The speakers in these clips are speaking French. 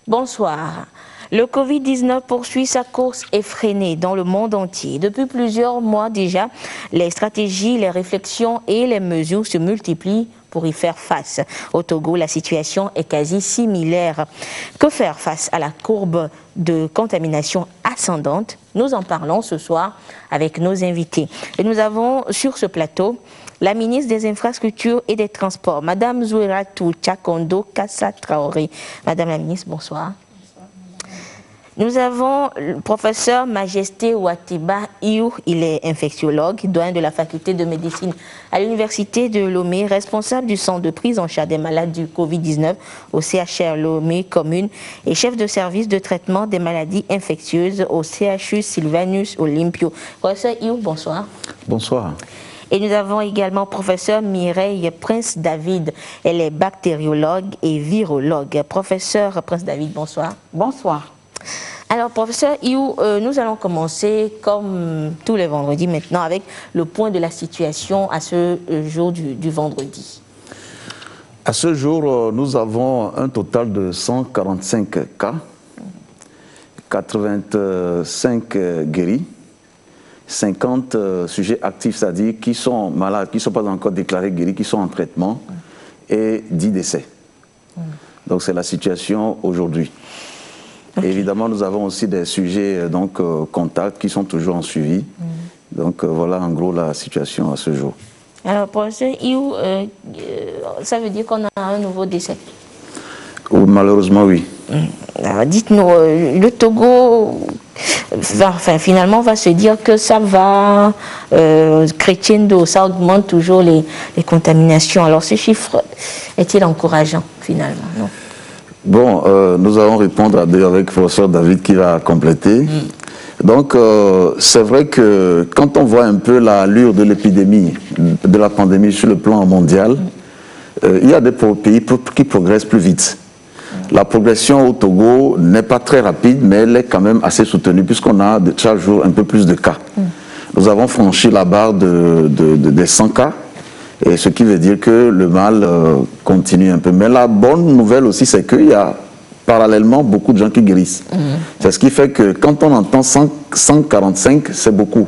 Bonsoir. Le Covid-19 poursuit sa course effrénée dans le monde entier. Depuis plusieurs mois déjà, les stratégies, les réflexions et les mesures se multiplient pour y faire face. Au Togo, la situation est quasi similaire. Que faire face à la courbe de contamination ascendante? Nous en parlons ce soir avec nos invités. Et nous avons sur ce plateau la ministre des Infrastructures et des Transports, Madame Zoueratou Tchakondo Kassa Traoré. Madame la ministre, bonsoir. Nous avons le professeur Majesté Ouatiba Iou, il est infectiologue, doyen de la faculté de médecine à l'université de Lomé, responsable du centre de prise en charge des malades du Covid-19 au CHR Lomé commune et chef de service de traitement des maladies infectieuses au CHU Sylvanus Olympio. Professeur Iou, bonsoir. Bonsoir. Et nous avons également professeur Mireille Prince-David, elle est bactériologue et virologue. Professeur Prince-David, bonsoir. Bonsoir. Alors, professeur Iou, nous allons commencer, comme tous les vendredis maintenant, avec le point de la situation à ce jour du vendredi. À ce jour, nous avons un total de 145 cas, 85 guéris, 50 sujets actifs, c'est-à-dire qui sont malades, qui ne sont pas encore déclarés guéris, qui sont en traitement, et 10 décès. Donc, c'est la situation aujourd'hui. Okay. Évidemment, nous avons aussi des sujets contacts qui sont toujours en suivi. Donc voilà en gros la situation à ce jour. Alors, professeur Iou, ça veut dire qu'on a un nouveau décès? Malheureusement, oui. Alors, dites-nous, le Togo, finalement, va se dire que ça va crescendo, ça augmente toujours les contaminations. Alors, ce chiffre est-il encourageant, finalement? Non. Bon, nous allons répondre avec le professeur David qui va compléter. Donc, c'est vrai que quand on voit un peu l'allure de l'épidémie, de la pandémie sur le plan mondial, il y a des pays qui progressent plus vite. La progression au Togo n'est pas très rapide, mais elle est quand même assez soutenue puisqu'on a chaque jour un peu plus de cas. Nous avons franchi la barre des 100 cas. Et ce qui veut dire que le mal continue un peu. Mais la bonne nouvelle aussi, c'est qu'il y a parallèlement beaucoup de gens qui guérissent. C'est ce qui fait que quand on entend 145, c'est beaucoup.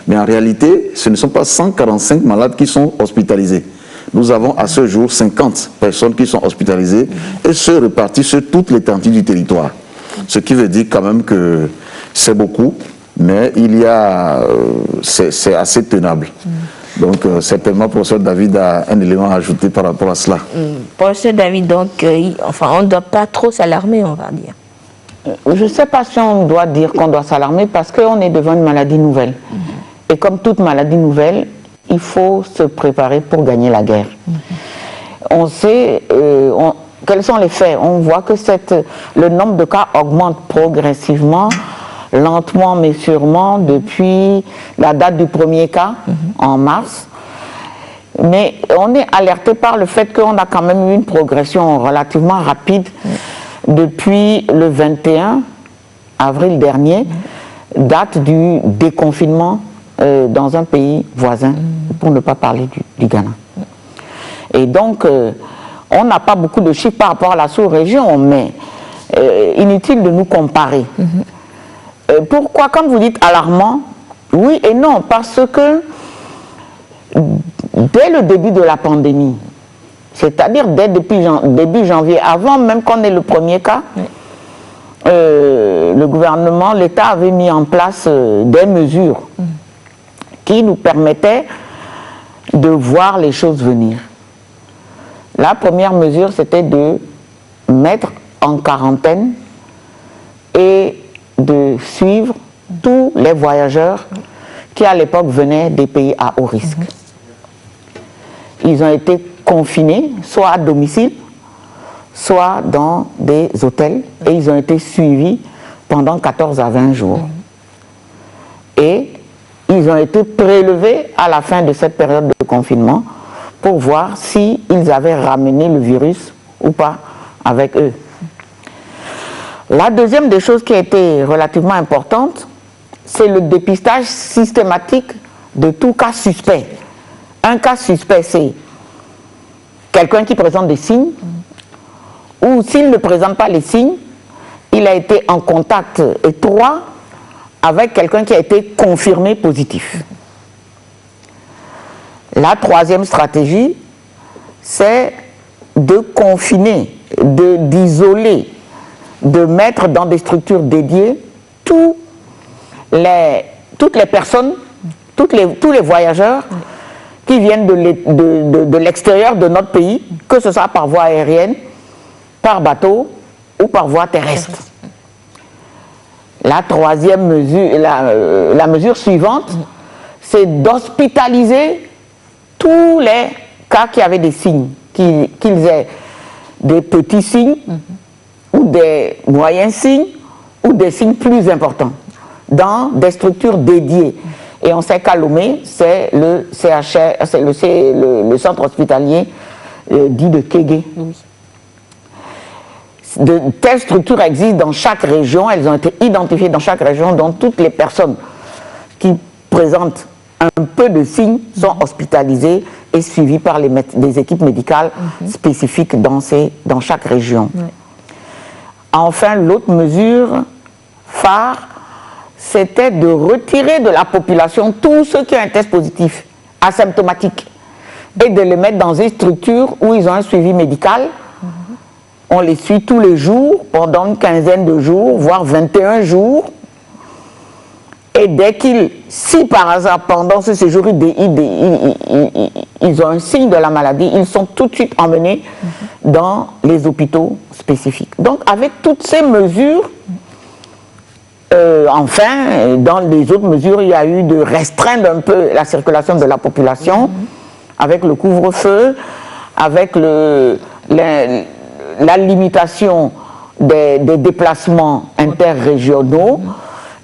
Mais en réalité, ce ne sont pas 145 malades qui sont hospitalisés. Nous avons à ce jour 50 personnes qui sont hospitalisées et se réparties sur toute l'étendue du territoire. Ce qui veut dire quand même que c'est beaucoup, mais il y a, c'est assez tenable. Donc, certainement, professeur David a un élément à ajouter par rapport à cela. Professeur David, donc, on ne doit pas trop s'alarmer, on va dire. Je ne sais pas si on doit dire qu'on doit s'alarmer parce qu'on est devant une maladie nouvelle. Et comme toute maladie nouvelle, il faut se préparer pour gagner la guerre. On sait quels sont les faits. On voit que le nombre de cas augmente progressivement, lentement mais sûrement, depuis la date du premier cas, en mars. Mais on est alerté par le fait qu'on a quand même eu une progression relativement rapide depuis le 21 avril dernier, date du déconfinement dans un pays voisin, pour ne pas parler du Ghana. Et donc, on n'a pas beaucoup de chiffres par rapport à la sous-région, mais inutile de nous comparer. Pourquoi, quand vous dites alarmant, oui et non, parce que dès le début de la pandémie, c'est-à-dire début janvier, avant même qu'on ait le premier cas, le gouvernement, l'État avait mis en place des mesures qui nous permettaient de voir les choses venir. La première mesure, c'était de mettre en quarantaine et de suivre tous les voyageurs qui à l'époque venaient des pays à haut risque. Ils ont été confinés, soit à domicile, soit dans des hôtels, et ils ont été suivis pendant 14 à 20 jours. Et ils ont été prélevés à la fin de cette période de confinement pour voir s'ils avaient ramené le virus ou pas avec eux. La deuxième des choses qui a été relativement importante, c'est le dépistage systématique de tout cas suspect. Un cas suspect, c'est quelqu'un qui présente des signes, ou s'il ne présente pas les signes, il a été en contact étroit avec quelqu'un qui a été confirmé positif. La troisième stratégie, c'est de confiner, d'isoler, de mettre dans des structures dédiées toutes les personnes, tous les voyageurs qui viennent de l'extérieur de notre pays, que ce soit par voie aérienne, par bateau ou par voie terrestre. La troisième mesure, la mesure suivante, c'est d'hospitaliser tous les cas qui avaient des signes, qu'ils aient des petits signes ou des moyens signes ou des signes plus importants dans des structures dédiées. Et on sait qu'à Lomé, c'est le CHR, c'est le centre hospitalier dit de Kégué. Oui. De telles structures existent dans chaque région, elles ont été identifiées dans chaque région, dont toutes les personnes qui présentent un peu de signes sont hospitalisées et suivies par des équipes médicales spécifiques dans chaque région. Oui. Enfin, l'autre mesure phare, c'était de retirer de la population tous ceux qui ont un test positif, asymptomatique, et de les mettre dans des structures où ils ont un suivi médical. On les suit tous les jours, pendant une quinzaine de jours, voire 21 jours. Et dès si par hasard, pendant ce séjour, ils ont un signe de la maladie, ils sont tout de suite emmenés dans les hôpitaux spécifiques. Donc, avec toutes ces mesures, enfin, dans les autres mesures, il y a eu de restreindre un peu la circulation de la population, avec le couvre-feu, avec la limitation des déplacements interrégionaux.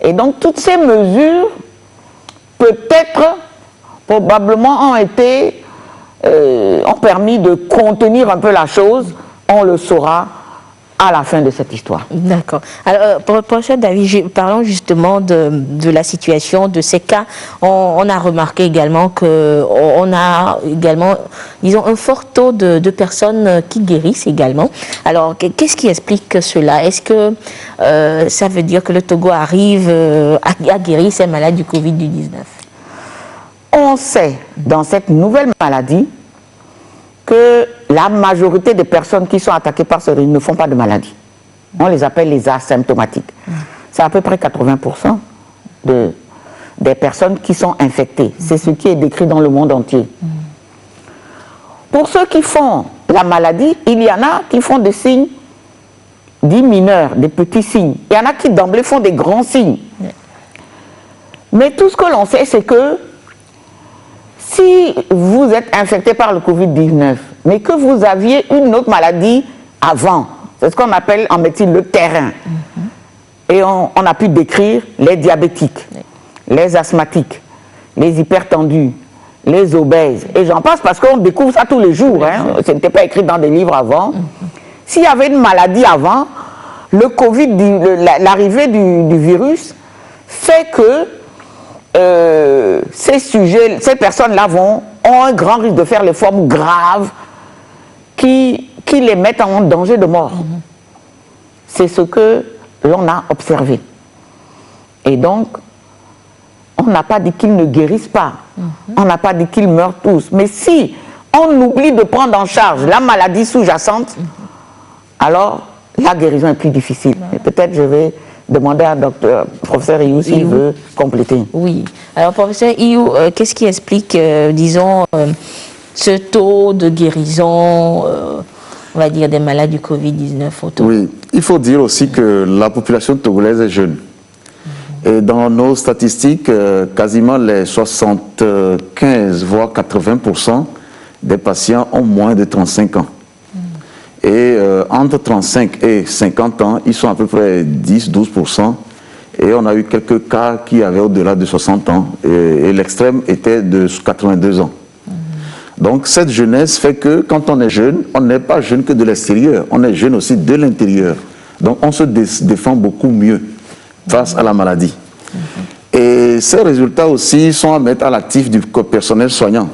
Et donc, toutes ces mesures, peut-être, probablement, ont permis de contenir un peu la chose. On le saura à la fin de cette histoire. D'accord. Alors, professeur David, parlons justement de la situation de ces cas. On a remarqué également qu'on a également, disons, un fort taux de personnes qui guérissent également. Alors, qu'est-ce qui explique cela? Est-ce que ça veut dire que le Togo arrive à guérir ces malades du Covid-19? On sait, dans cette nouvelle maladie, que la majorité des personnes qui sont attaquées par ce virus ne font pas de maladie. On les appelle les asymptomatiques. C'est à peu près 80% des personnes qui sont infectées. C'est ce qui est décrit dans le monde entier. Pour ceux qui font la maladie, il y en a qui font des signes dits mineurs, des petits signes. Il y en a qui d'emblée font des grands signes. Mais tout ce que l'on sait, c'est que si vous êtes infecté par le Covid-19, mais que vous aviez une autre maladie avant, c'est ce qu'on appelle en médecine le terrain. Et on a pu décrire les diabétiques, les asthmatiques, les hypertendus, les obèses, et j'en passe parce qu'on découvre ça tous les jours, hein. Ce n'était pas écrit dans des livres avant. S'il y avait une maladie avant, le Covid, l'arrivée du virus fait que ces personnes-là ont un grand risque de faire les formes graves qui les mettent en danger de mort. C'est ce que l'on a observé. Et donc, on n'a pas dit qu'ils ne guérissent pas. On n'a pas dit qu'ils meurent tous. Mais si on oublie de prendre en charge la maladie sous-jacente, alors la guérison est plus difficile. Et peut-être je vais demander à professeur Iyou s'il veut compléter. Oui. Alors, professeur Iyou, qu'est-ce qui explique, disons, ce taux de guérison, on va dire, des malades du Covid-19 au Togo? Oui, il faut dire aussi que la population togolaise est jeune. Et dans nos statistiques, quasiment les 75 voire 80% des patients ont moins de 35 ans. Et entre 35 et 50 ans, ils sont à peu près 10-12%. Et on a eu quelques cas qui avaient au-delà de 60 ans. Et l'extrême était de 82 ans. Donc cette jeunesse fait que quand on est jeune, on n'est pas jeune que de l'extérieur. On est jeune aussi de l'intérieur. Donc on se défend beaucoup mieux face à la maladie. Et ces résultats aussi sont à mettre à l'actif du personnel soignant.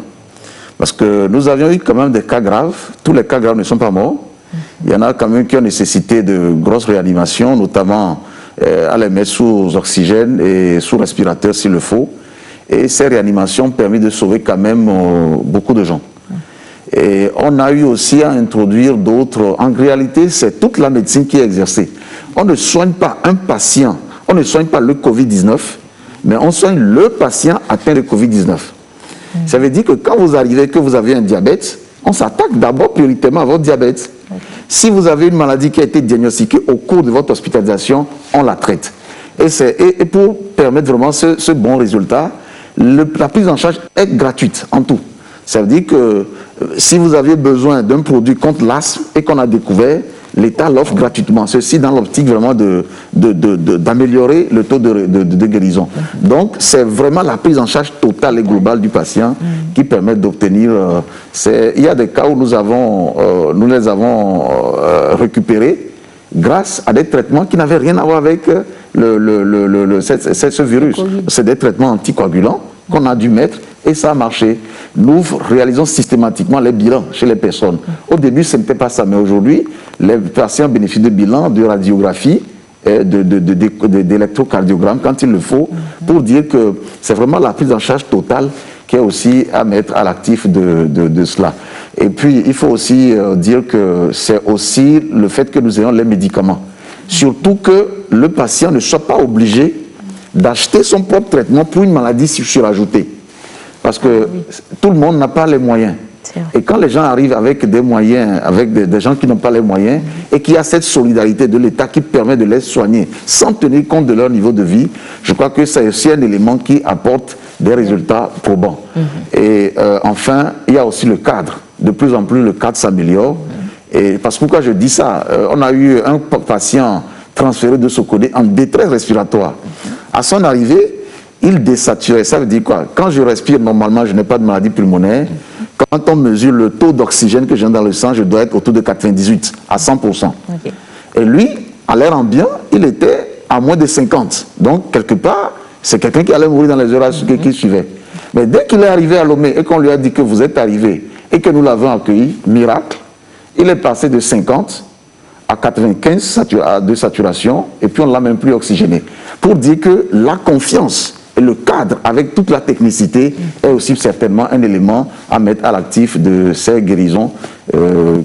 Parce que nous avions eu quand même des cas graves. Tous les cas graves ne sont pas morts. Il y en a quand même qui ont nécessité de grosses réanimations, notamment à les mettre sous oxygène et sous respirateur s'il le faut. Et ces réanimations ont permis de sauver quand même beaucoup de gens. Et on a eu aussi à introduire d'autres. En réalité, c'est toute la médecine qui est exercée. On ne soigne pas un patient, on ne soigne pas le Covid-19, mais on soigne le patient atteint de Covid-19. Ça veut dire que quand vous arrivez, que vous avez un diabète, on s'attaque d'abord prioritairement à votre diabète. Si vous avez une maladie qui a été diagnostiquée au cours de votre hospitalisation, on la traite. Et pour permettre vraiment ce bon résultat, la prise en charge est gratuite en tout. Ça veut dire que si vous avez besoin d'un produit contre l'asthme et qu'on a découvert, l'État l'offre gratuitement. Ceci dans l'optique vraiment d'améliorer le taux de guérison. Donc, c'est vraiment la prise en charge totale et globale du patient qui permet d'obtenir... il y a des cas où nous les avons récupérés grâce à des traitements qui n'avaient rien à voir avec ce virus. C'est des traitements anticoagulants qu'on a dû mettre et ça a marché. Nous réalisons systématiquement les bilans chez les personnes. Au début, ce n'était pas ça, mais aujourd'hui, les patients bénéficient de bilans, de radiographie, d'électrocardiogramme quand il le faut, pour dire que c'est vraiment la prise en charge totale qui est aussi à mettre à l'actif de cela. Et puis, il faut aussi dire que c'est aussi le fait que nous ayons les médicaments. Surtout que le patient ne soit pas obligé d'acheter son propre traitement pour une maladie surajoutée. Parce que tout le monde n'a pas les moyens. Et quand les gens arrivent avec des moyens, avec des gens qui n'ont pas les moyens, et qu'il y a cette solidarité de l'État qui permet de les soigner sans tenir compte de leur niveau de vie, je crois que c'est aussi un élément qui apporte des résultats probants. Et enfin, il y a aussi le cadre. De plus en plus, le cadre s'améliore. Et parce que pourquoi je dis ça, on a eu un patient transféré de Sokodé en détresse respiratoire. À son arrivée, il désaturait. Ça veut dire quoi? Quand je respire, normalement, je n'ai pas de maladie pulmonaire. Quand on mesure le taux d'oxygène que j'ai dans le sang, je dois être autour de 98 à 100%. Et lui, à l'air ambiant, il était à moins de 50. Donc, quelque part, c'est quelqu'un qui allait mourir dans les heures qui suivaient. Mais dès qu'il est arrivé à Lomé et qu'on lui a dit que vous êtes arrivé et que nous l'avons accueilli, miracle, il est passé de 50 à 95 de saturation et puis on ne l'a même plus oxygéné. Pour dire que la confiance et le cadre avec toute la technicité est aussi certainement un élément à mettre à l'actif de ces guérisons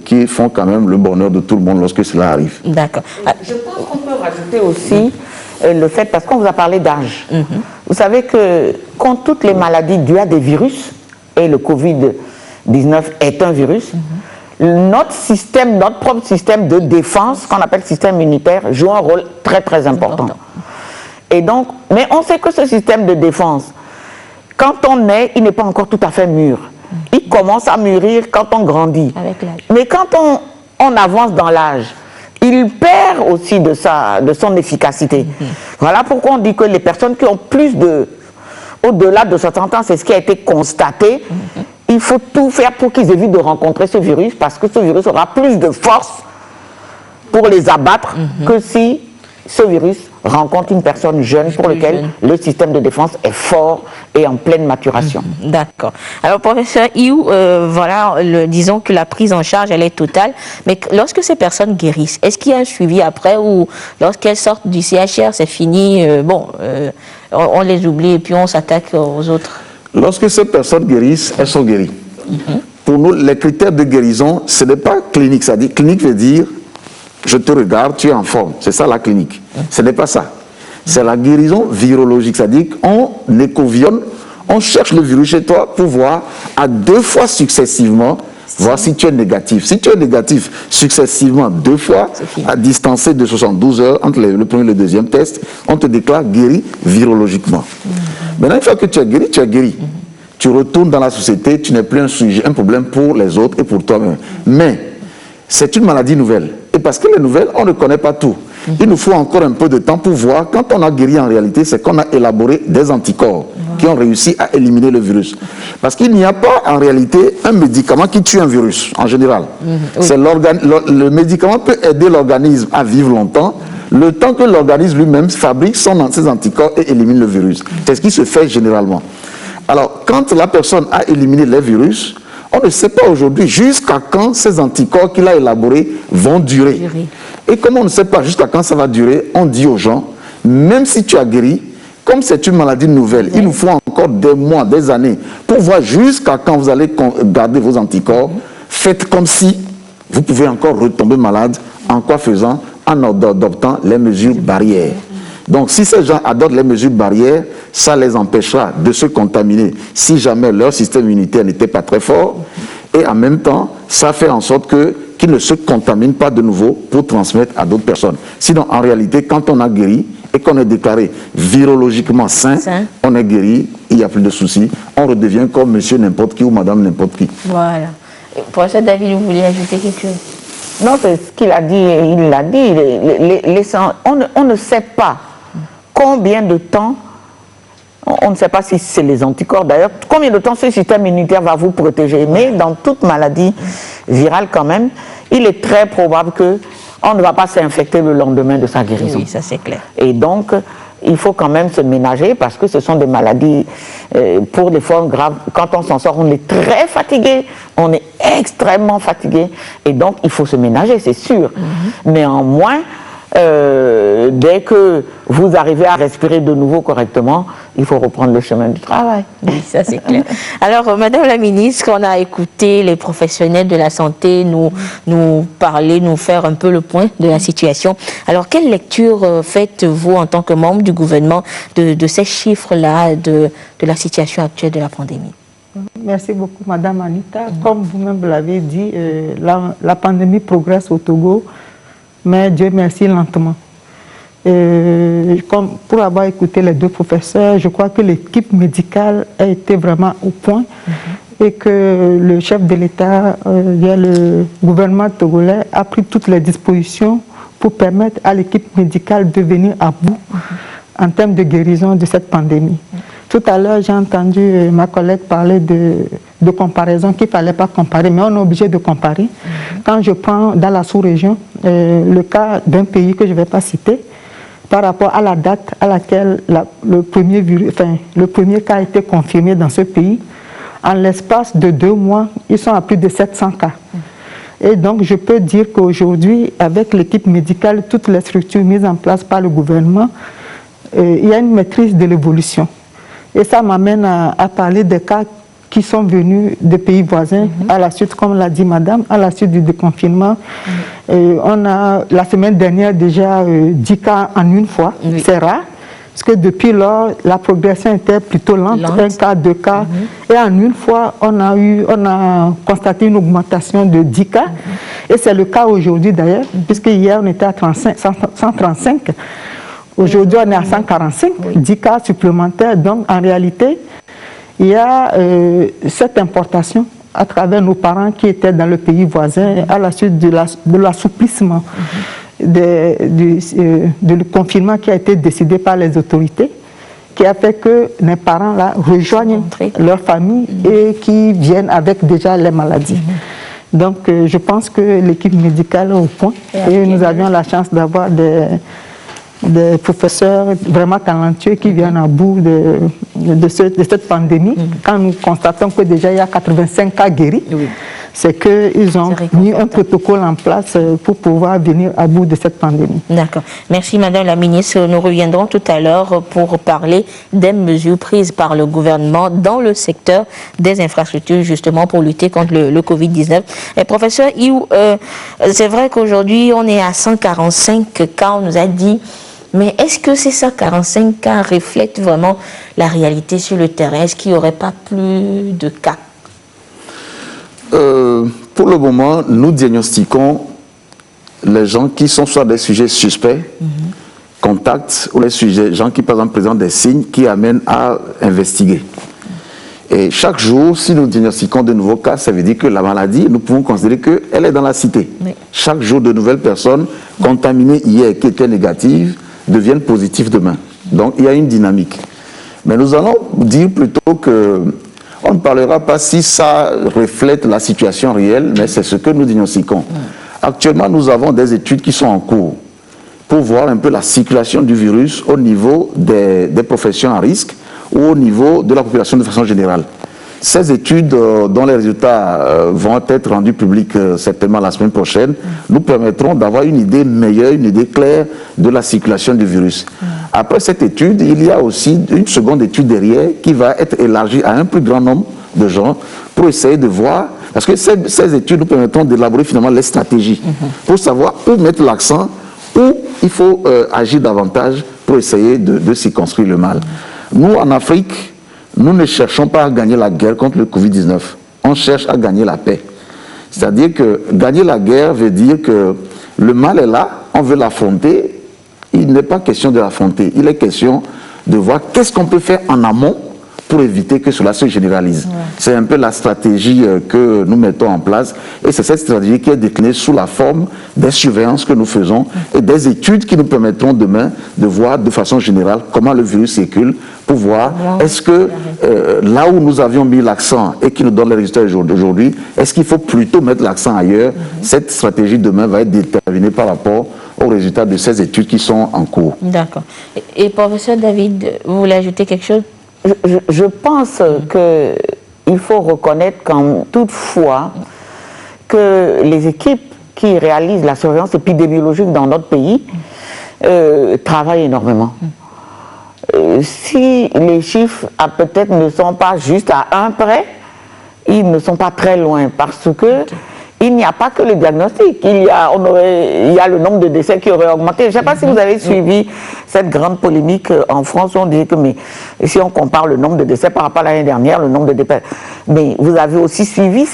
qui font quand même le bonheur de tout le monde lorsque cela arrive. D'accord. Je pense qu'on peut rajouter aussi le fait, parce qu'on vous a parlé d'âge. Vous savez que contre toutes les maladies dues à des virus, et le Covid-19 est un virus, notre propre système de défense, qu'on appelle système immunitaire, joue un rôle très très important. Et donc, mais on sait que ce système de défense, quand on est, il n'est pas encore tout à fait mûr. Il commence à mûrir quand on grandit. Mais quand on avance dans l'âge, il perd aussi de son efficacité. Voilà pourquoi on dit que les personnes qui ont au-delà de 60 ans, c'est ce qui a été constaté, il faut tout faire pour qu'ils évitent de rencontrer ce virus, parce que ce virus aura plus de force pour les abattre que si ce virus rencontre une personne jeune pour laquelle le système de défense est fort et en pleine maturation. D'accord. Alors, professeur Iou, voilà, disons que la prise en charge, elle est totale, mais lorsque ces personnes guérissent, est-ce qu'il y a un suivi après ou lorsqu'elles sortent du CHR, c'est fini, on les oublie et puis on s'attaque aux autres? Lorsque ces personnes guérissent, elles sont guéries. Pour nous, les critères de guérison, ce n'est pas clinique. Ça dit, clinique veut dire, je te regarde, tu es en forme. C'est ça la clinique. Ce n'est pas ça. C'est la guérison virologique. C'est-à-dire qu'on écovionne, on cherche le virus chez toi pour voir à 2 fois successivement, voir si tu es négatif. Si tu es négatif successivement 2 fois, à distancer de 72 heures entre le premier et le deuxième test, on te déclare guéri virologiquement. Maintenant, une fois que tu es guéri, tu es guéri. Tu retournes dans la société, tu n'es plus un problème pour les autres et pour toi-même. Mais c'est une maladie nouvelle. Et parce que les nouvelles, on ne connaît pas tout. Il nous faut encore un peu de temps pour voir. Quand on a guéri en réalité, c'est qu'on a élaboré des anticorps qui ont réussi à éliminer le virus. Parce qu'il n'y a pas en réalité un médicament qui tue un virus, en général. Le médicament peut aider l'organisme à vivre longtemps, le temps que l'organisme lui-même fabrique ses anticorps et élimine le virus. C'est ce qui se fait généralement. Alors, quand la personne a éliminé les virus, On ne sait pas aujourd'hui jusqu'à quand ces anticorps qu'il a élaborés vont durer. Et comme on ne sait pas jusqu'à quand ça va durer, on dit aux gens, même si tu as guéri, comme c'est une maladie nouvelle, il nous faut encore des mois, des années, pour voir jusqu'à quand vous allez garder vos anticorps. Faites comme si vous pouvez encore retomber malade. En quoi faisant? En adoptant les mesures barrières. Donc si ces gens adoptent les mesures barrières, ça les empêchera de se contaminer si jamais leur système immunitaire n'était pas très fort. Et en même temps, ça fait en sorte qu'ils ne se contaminent pas de nouveau pour transmettre à d'autres personnes. Sinon, en réalité, quand on a guéri et qu'on est déclaré virologiquement sain, on est guéri, il n'y a plus de soucis. On redevient comme monsieur n'importe qui ou madame n'importe qui. Voilà. Professeur David, vous voulez ajouter quelque chose? Non, c'est ce qu'il a dit, il l'a dit. On ne sait pas combien de temps, on ne sait pas si c'est les anticorps d'ailleurs, combien de temps ce système immunitaire va vous protéger. Mais dans toute maladie virale quand même, il est très probable qu'on ne va pas s'infecter le lendemain de sa guérison. Oui, ça c'est clair. Et donc, il faut quand même se ménager parce que ce sont des maladies pour des formes graves. Quand on s'en sort, on est très fatigué, on est extrêmement fatigué. Et donc, il faut se ménager, c'est sûr. Néanmoins, dès que vous arrivez à respirer de nouveau correctement, il faut reprendre le chemin du travail. Oui, ça c'est clair. Alors, Madame la Ministre, on a écouté les professionnels de la santé nous parler, nous faire un peu le point de la situation. Alors, quelle lecture faites-vous en tant que membre du gouvernement de ces chiffres-là, de la situation actuelle de la pandémie? Merci beaucoup, Madame Anita. Comme vous-même l'avez dit, la pandémie progresse au Togo, mais Dieu merci lentement. Pour avoir écouté les deux professeurs, je crois que l'équipe médicale a été vraiment au point et que le chef de l'État, via le gouvernement togolais, a pris toutes les dispositions pour permettre à l'équipe médicale de venir à bout en termes de guérison de cette pandémie. Tout à l'heure, j'ai entendu ma collègue parler de comparaison, qu'il ne fallait pas comparer, mais on est obligé de comparer. Quand je prends dans la sous-région le cas d'un pays que je ne vais pas citer, par rapport à la date à laquelle le premier cas a été confirmé dans ce pays, en l'espace de 2 mois, ils sont à plus de 700 cas. Et donc, je peux dire qu'aujourd'hui, avec l'équipe médicale, toutes les structures mises en place par le gouvernement, il y a une maîtrise de l'évolution. Et ça m'amène à parler des cas qui sont venus des pays voisins à la suite, comme l'a dit madame, à la suite du déconfinement. On a, la semaine dernière, déjà 10 cas en une fois. C'est rare, parce que depuis lors, la progression était plutôt lente. 1 cas, 2 cas. Et en une fois, on a constaté une augmentation de 10 cas. Et c'est le cas aujourd'hui d'ailleurs, puisque hier, on était à 135. Aujourd'hui, on est à 145, 10 cas supplémentaires. Donc, en réalité, il y a cette importation à travers nos parents qui étaient dans le pays voisin à la suite de l'assouplissement du confinement qui a été décidé par les autorités, qui a fait que les parents là rejoignent leur famille et qui viennent avec déjà les maladies. Donc, je pense que l'équipe médicale est au point et nous avions la chance d'avoir des professeurs vraiment talentueux qui viennent à bout de cette pandémie. Quand nous constatons que déjà il y a 85 cas guéris, c'est qu'ils ont mis un protocole en place pour pouvoir venir à bout de cette pandémie. D'accord. Merci Madame la Ministre. Nous reviendrons tout à l'heure pour parler des mesures prises par le gouvernement dans le secteur des infrastructures, justement pour lutter contre le Covid-19. Et professeur Iou, c'est vrai qu'aujourd'hui on est à 145 cas, on nous a dit. Mais est-ce que ces 145 cas reflètent vraiment la réalité sur le terrain? Est-ce qu'il n'y aurait pas plus de cas? Pour le moment, nous diagnostiquons les gens qui sont soit des sujets suspects, contacts, ou les gens qui, par exemple, présentent des signes qui amènent à investiguer. Et chaque jour, si nous diagnostiquons de nouveaux cas, ça veut dire que la maladie, nous pouvons considérer qu'elle est dans la cité. Chaque jour, de nouvelles personnes contaminées hier qui étaient négatives deviennent positifs demain. Donc, il y a une dynamique. Mais nous allons dire plutôt que on ne parlera pas si ça reflète la situation réelle, mais c'est ce que nous diagnostiquons. Actuellement, nous avons des études qui sont en cours pour voir un peu la circulation du virus au niveau des professions à risque ou au niveau de la population de façon générale. Ces études, dont les résultats vont être rendus publics certainement la semaine prochaine, nous permettront d'avoir une idée meilleure, une idée claire de la circulation du virus. Après cette étude, il y a aussi une seconde étude derrière qui va être élargie à un plus grand nombre de gens pour essayer de voir, parce que ces études nous permettront d'élaborer finalement les stratégies pour savoir où mettre l'accent, où il faut agir davantage pour essayer de circonscrire le mal. Nous, en Afrique, nous ne cherchons pas à gagner la guerre contre le Covid-19. On cherche à gagner la paix. C'est-à-dire que gagner la guerre veut dire que le mal est là, on veut l'affronter. Il n'est pas question de l'affronter. Il est question de voir qu'est-ce qu'on peut faire en amont pour éviter que cela se généralise. Ouais. C'est un peu la stratégie que nous mettons en place, et c'est cette stratégie qui est déclinée sous la forme des surveillances que nous faisons et des études qui nous permettront demain de voir de façon générale comment le virus circule, pour voir est-ce que là où nous avions mis l'accent et qui nous donne les résultats d'aujourd'hui, est-ce qu'il faut plutôt mettre l'accent ailleurs. Cette stratégie demain va être déterminée par rapport aux résultats de ces études qui sont en cours. D'accord. Et professeur David, vous voulez ajouter quelque chose? Je pense qu'il faut reconnaître qu'en toutefois que les équipes qui réalisent la surveillance épidémiologique dans notre pays travaillent énormément. Si les chiffres peut-être ne sont pas juste à 1 près, ils ne sont pas très loin, parce que il n'y a pas que le diagnostic, il y a le nombre de décès qui aurait augmenté. Je ne sais pas si vous avez suivi cette grande polémique en France où on dit que mais, si on compare le nombre de décès par rapport à l'année dernière, le nombre de décès. Mais vous avez aussi suivi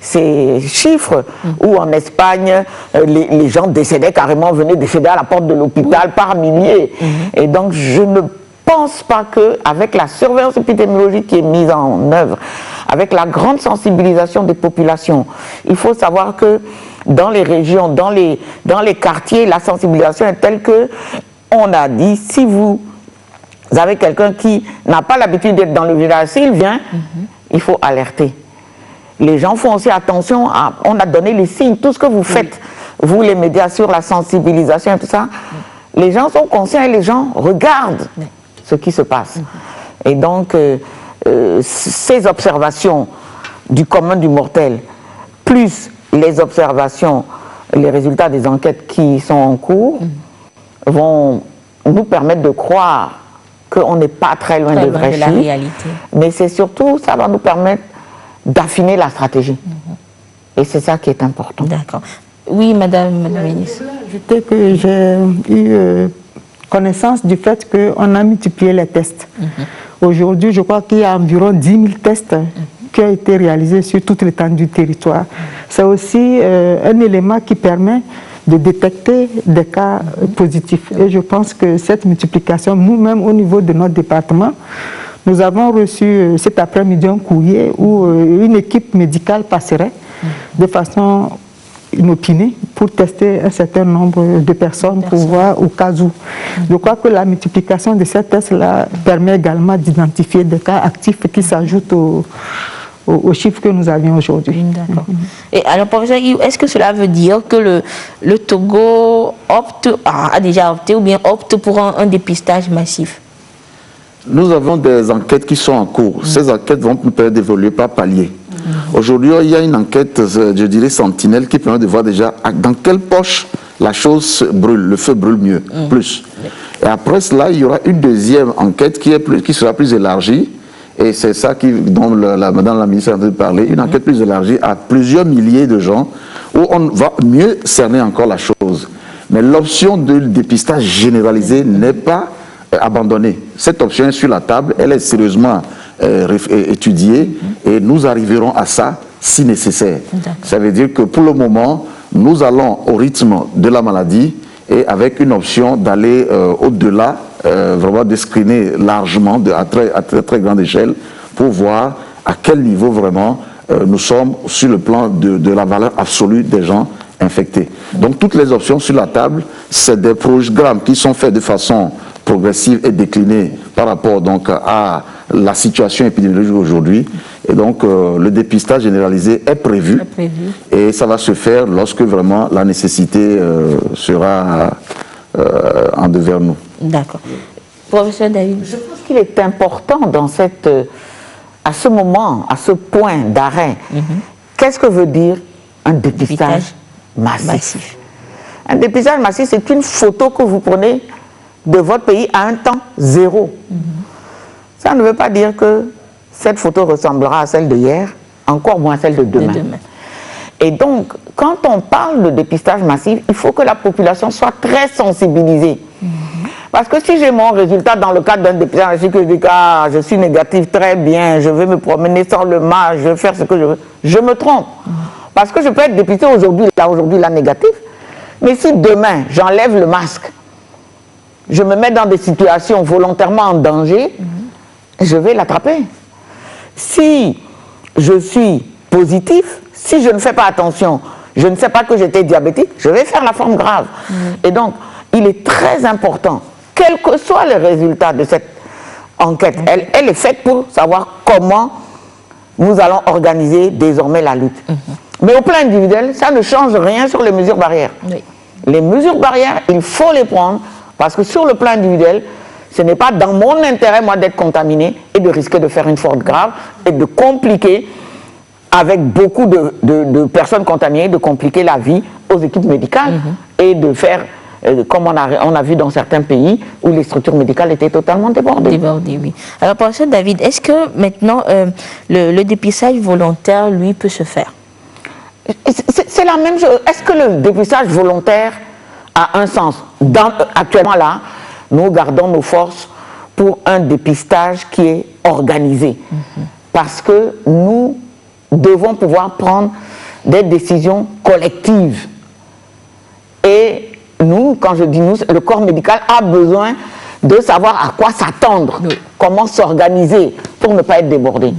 ces chiffres où en Espagne, les gens décédaient carrément, venaient décéder à la porte de l'hôpital par milliers. Et donc je ne pense pas qu'avec la surveillance épidémiologique qui est mise en œuvre, avec la grande sensibilisation des populations, il faut savoir que dans les régions, dans les quartiers, la sensibilisation est telle que on a dit, si vous avez quelqu'un qui n'a pas l'habitude d'être dans le village, s'il vient, il faut alerter. Les gens font aussi attention, on a donné les signes, tout ce que vous faites, vous les médias sur la sensibilisation et tout ça, les gens sont conscients et les gens regardent ce qui se passe. Et donc, ces observations du commun du mortel, plus les observations, les résultats des enquêtes qui sont en cours, vont nous permettre de croire qu'on n'est pas très loin de vrais chiffres. Mais c'est surtout, ça va nous permettre d'affiner la stratégie. Et c'est ça qui est important. D'accord. Oui, madame la ministre. Je voulais ajouter que j'ai eu connaissance du fait qu'on a multiplié les tests. Aujourd'hui, je crois qu'il y a environ 10 000 tests qui ont été réalisés sur toute l'étendue du territoire. C'est aussi un élément qui permet de détecter des cas positifs. Et je pense que cette multiplication, nous-mêmes au niveau de notre département, nous avons reçu cet après-midi un courrier où une équipe médicale passerait de façon inopinée pour tester un certain nombre de personnes pour voir au cas où. Je crois que la multiplication de ces tests-là permet également d'identifier des cas actifs qui s'ajoutent aux chiffres que nous avions aujourd'hui. D'accord. Et alors, professeur, est-ce que cela veut dire que le Togo a déjà opté ou bien opte pour un dépistage massif? Nous avons des enquêtes qui sont en cours. Ces enquêtes vont nous permettre d'évoluer par palier. Aujourd'hui, il y a une enquête, je dirais, sentinelle, qui permet de voir déjà dans quelle poche la chose brûle, le feu brûle mieux, plus. Et après cela, il y aura une deuxième enquête qui sera plus élargie, et c'est ça dont madame la ministre a parlé, une enquête plus élargie à plusieurs milliers de gens, où on va mieux cerner encore la chose. Mais l'option de dépistage généralisé n'est pas abandonnée. Cette option est sur la table, elle est sérieusement étudiée, et nous arriverons à ça si nécessaire. Ça veut dire que pour le moment, nous allons au rythme de la maladie et avec une option d'aller au-delà, vraiment de screener largement, à très grande échelle, pour voir à quel niveau vraiment nous sommes sur le plan de la valeur absolue des gens infectés. Donc toutes les options sur la table, c'est des programmes qui sont faits de façon progressive et déclinée par rapport donc à la situation épidémiologique aujourd'hui. Et donc le dépistage généralisé est prévu, et ça va se faire lorsque vraiment la nécessité sera en devers nous. D'accord. Professeur David. Je pense qu'il est important dans cette à ce moment, à ce point d'arrêt, qu'est-ce que veut dire un dépistage massif? Un dépistage massif, c'est une photo que vous prenez de votre pays à un temps zéro. Ça ne veut pas dire que cette photo ressemblera à celle de hier, encore moins à celle de demain. Et donc, quand on parle de dépistage massif, il faut que la population soit très sensibilisée. Parce que si j'ai mon résultat dans le cadre d'un dépistage massif, que je dis que je suis négatif, très bien, je vais me promener sans le masque, je vais faire ce que je veux, je me trompe. Parce que je peux être dépisté aujourd'hui, là, négatif, mais si demain, j'enlève le masque, je me mets dans des situations volontairement en danger, je vais l'attraper. Si je suis positif, si je ne fais pas attention, je ne sais pas que j'étais diabétique, je vais faire la forme grave. Et donc, il est très important, quels que soient les résultats de cette enquête, elle est faite pour savoir comment nous allons organiser désormais la lutte. Mais au plan individuel, ça ne change rien sur les mesures barrières. Les mesures barrières, il faut les prendre, parce que sur le plan individuel, ce n'est pas dans mon intérêt, moi, d'être contaminé et de risquer de faire une faute grave et de compliquer, avec beaucoup de personnes contaminées, de compliquer la vie aux équipes médicales et de faire, comme on a vu dans certains pays, où les structures médicales étaient totalement débordées. Oui. Alors, professeur David, est-ce que maintenant, le dépistage volontaire, lui, peut se faire? C'est la même chose. Est-ce que le dépistage volontaire a un sens? Actuellement, là, nous gardons nos forces pour un dépistage qui est organisé. Parce que nous devons pouvoir prendre des décisions collectives. Et nous, quand je dis nous, le corps médical a besoin de savoir à quoi s'attendre, comment s'organiser pour ne pas être débordé.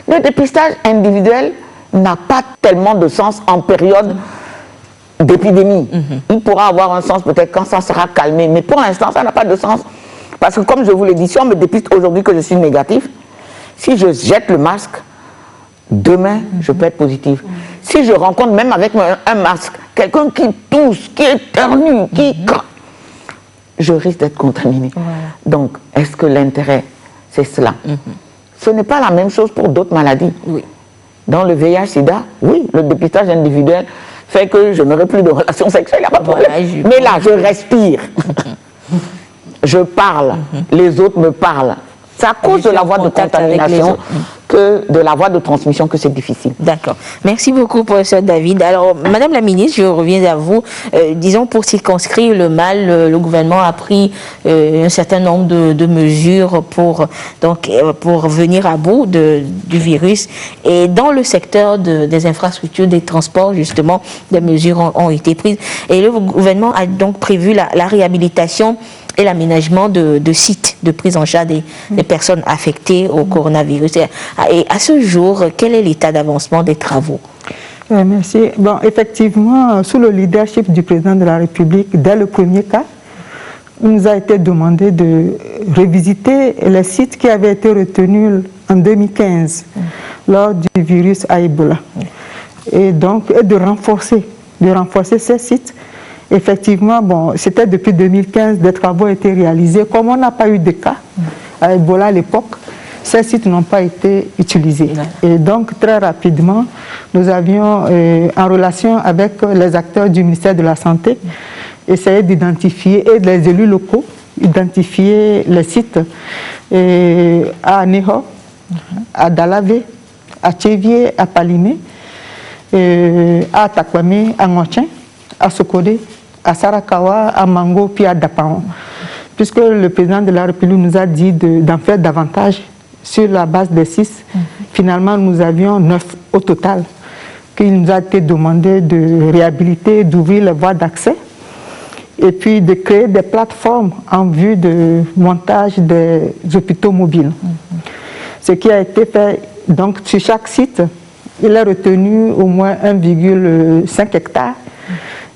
Le dépistage individuel n'a pas tellement de sens en période d'épidémie. Il pourra avoir un sens peut-être quand ça sera calmé, mais pour l'instant, ça n'a pas de sens. Parce que comme je vous l'ai dit, si on me dépiste aujourd'hui que je suis négatif, si je jette le masque, demain, je peux être positif. Si je rencontre même avec un masque, quelqu'un qui tousse, qui éternue, je risque d'être contaminé. Donc, est-ce que l'intérêt, c'est cela? Ce n'est pas la même chose pour d'autres maladies. Dans le VIH-Sida, oui, le dépistage individuel fait que je n'aurai plus de relations sexuelles, il n'y a pas de problème. Mais là, je respire. Je parle, les autres me parlent. C'est à cause de la voie de contamination que de la voie de transmission que c'est difficile. D'accord. Merci beaucoup, professeur David. Alors, Madame la ministre, je reviens à vous. Disons, pour circonscrire le mal, le gouvernement a pris un certain nombre de mesures pour venir à bout du virus. Et dans le secteur des infrastructures, des transports, justement, des mesures ont été prises. Et le gouvernement a donc prévu la réhabilitation et l'aménagement de sites de prise en charge des personnes affectées au coronavirus. Et à ce jour, quel est l'état d'avancement des travaux? Merci. Bon, effectivement, sous le leadership du président de la République, dès le premier cas, il nous a été demandé de revisiter les sites qui avaient été retenus en 2015 lors du virus à Ebola. Et donc, de renforcer ces sites. Effectivement, bon, c'était depuis 2015, des travaux ont été réalisés. Comme on n'a pas eu de cas à Ebola à l'époque, ces sites n'ont pas été utilisés. Et donc, très rapidement, nous avions, en relation avec les acteurs du ministère de la Santé, essayé d'identifier, et les élus locaux, identifier les sites à Neho, à Dalavé, à Tchévier, à Palimé, à Takwame, à Ngochin, à Sokodé, à Sarakawa, à Mango, puis à Dapaon. Puisque le président de la République nous a dit d'en faire davantage sur la base des 6, finalement nous avions 9 au total, qu'il nous a été demandé de réhabiliter, d'ouvrir les voies d'accès, et puis de créer des plateformes en vue de montage des hôpitaux mobiles. Ce qui a été fait, donc sur chaque site, il a retenu au moins 1,5 hectare,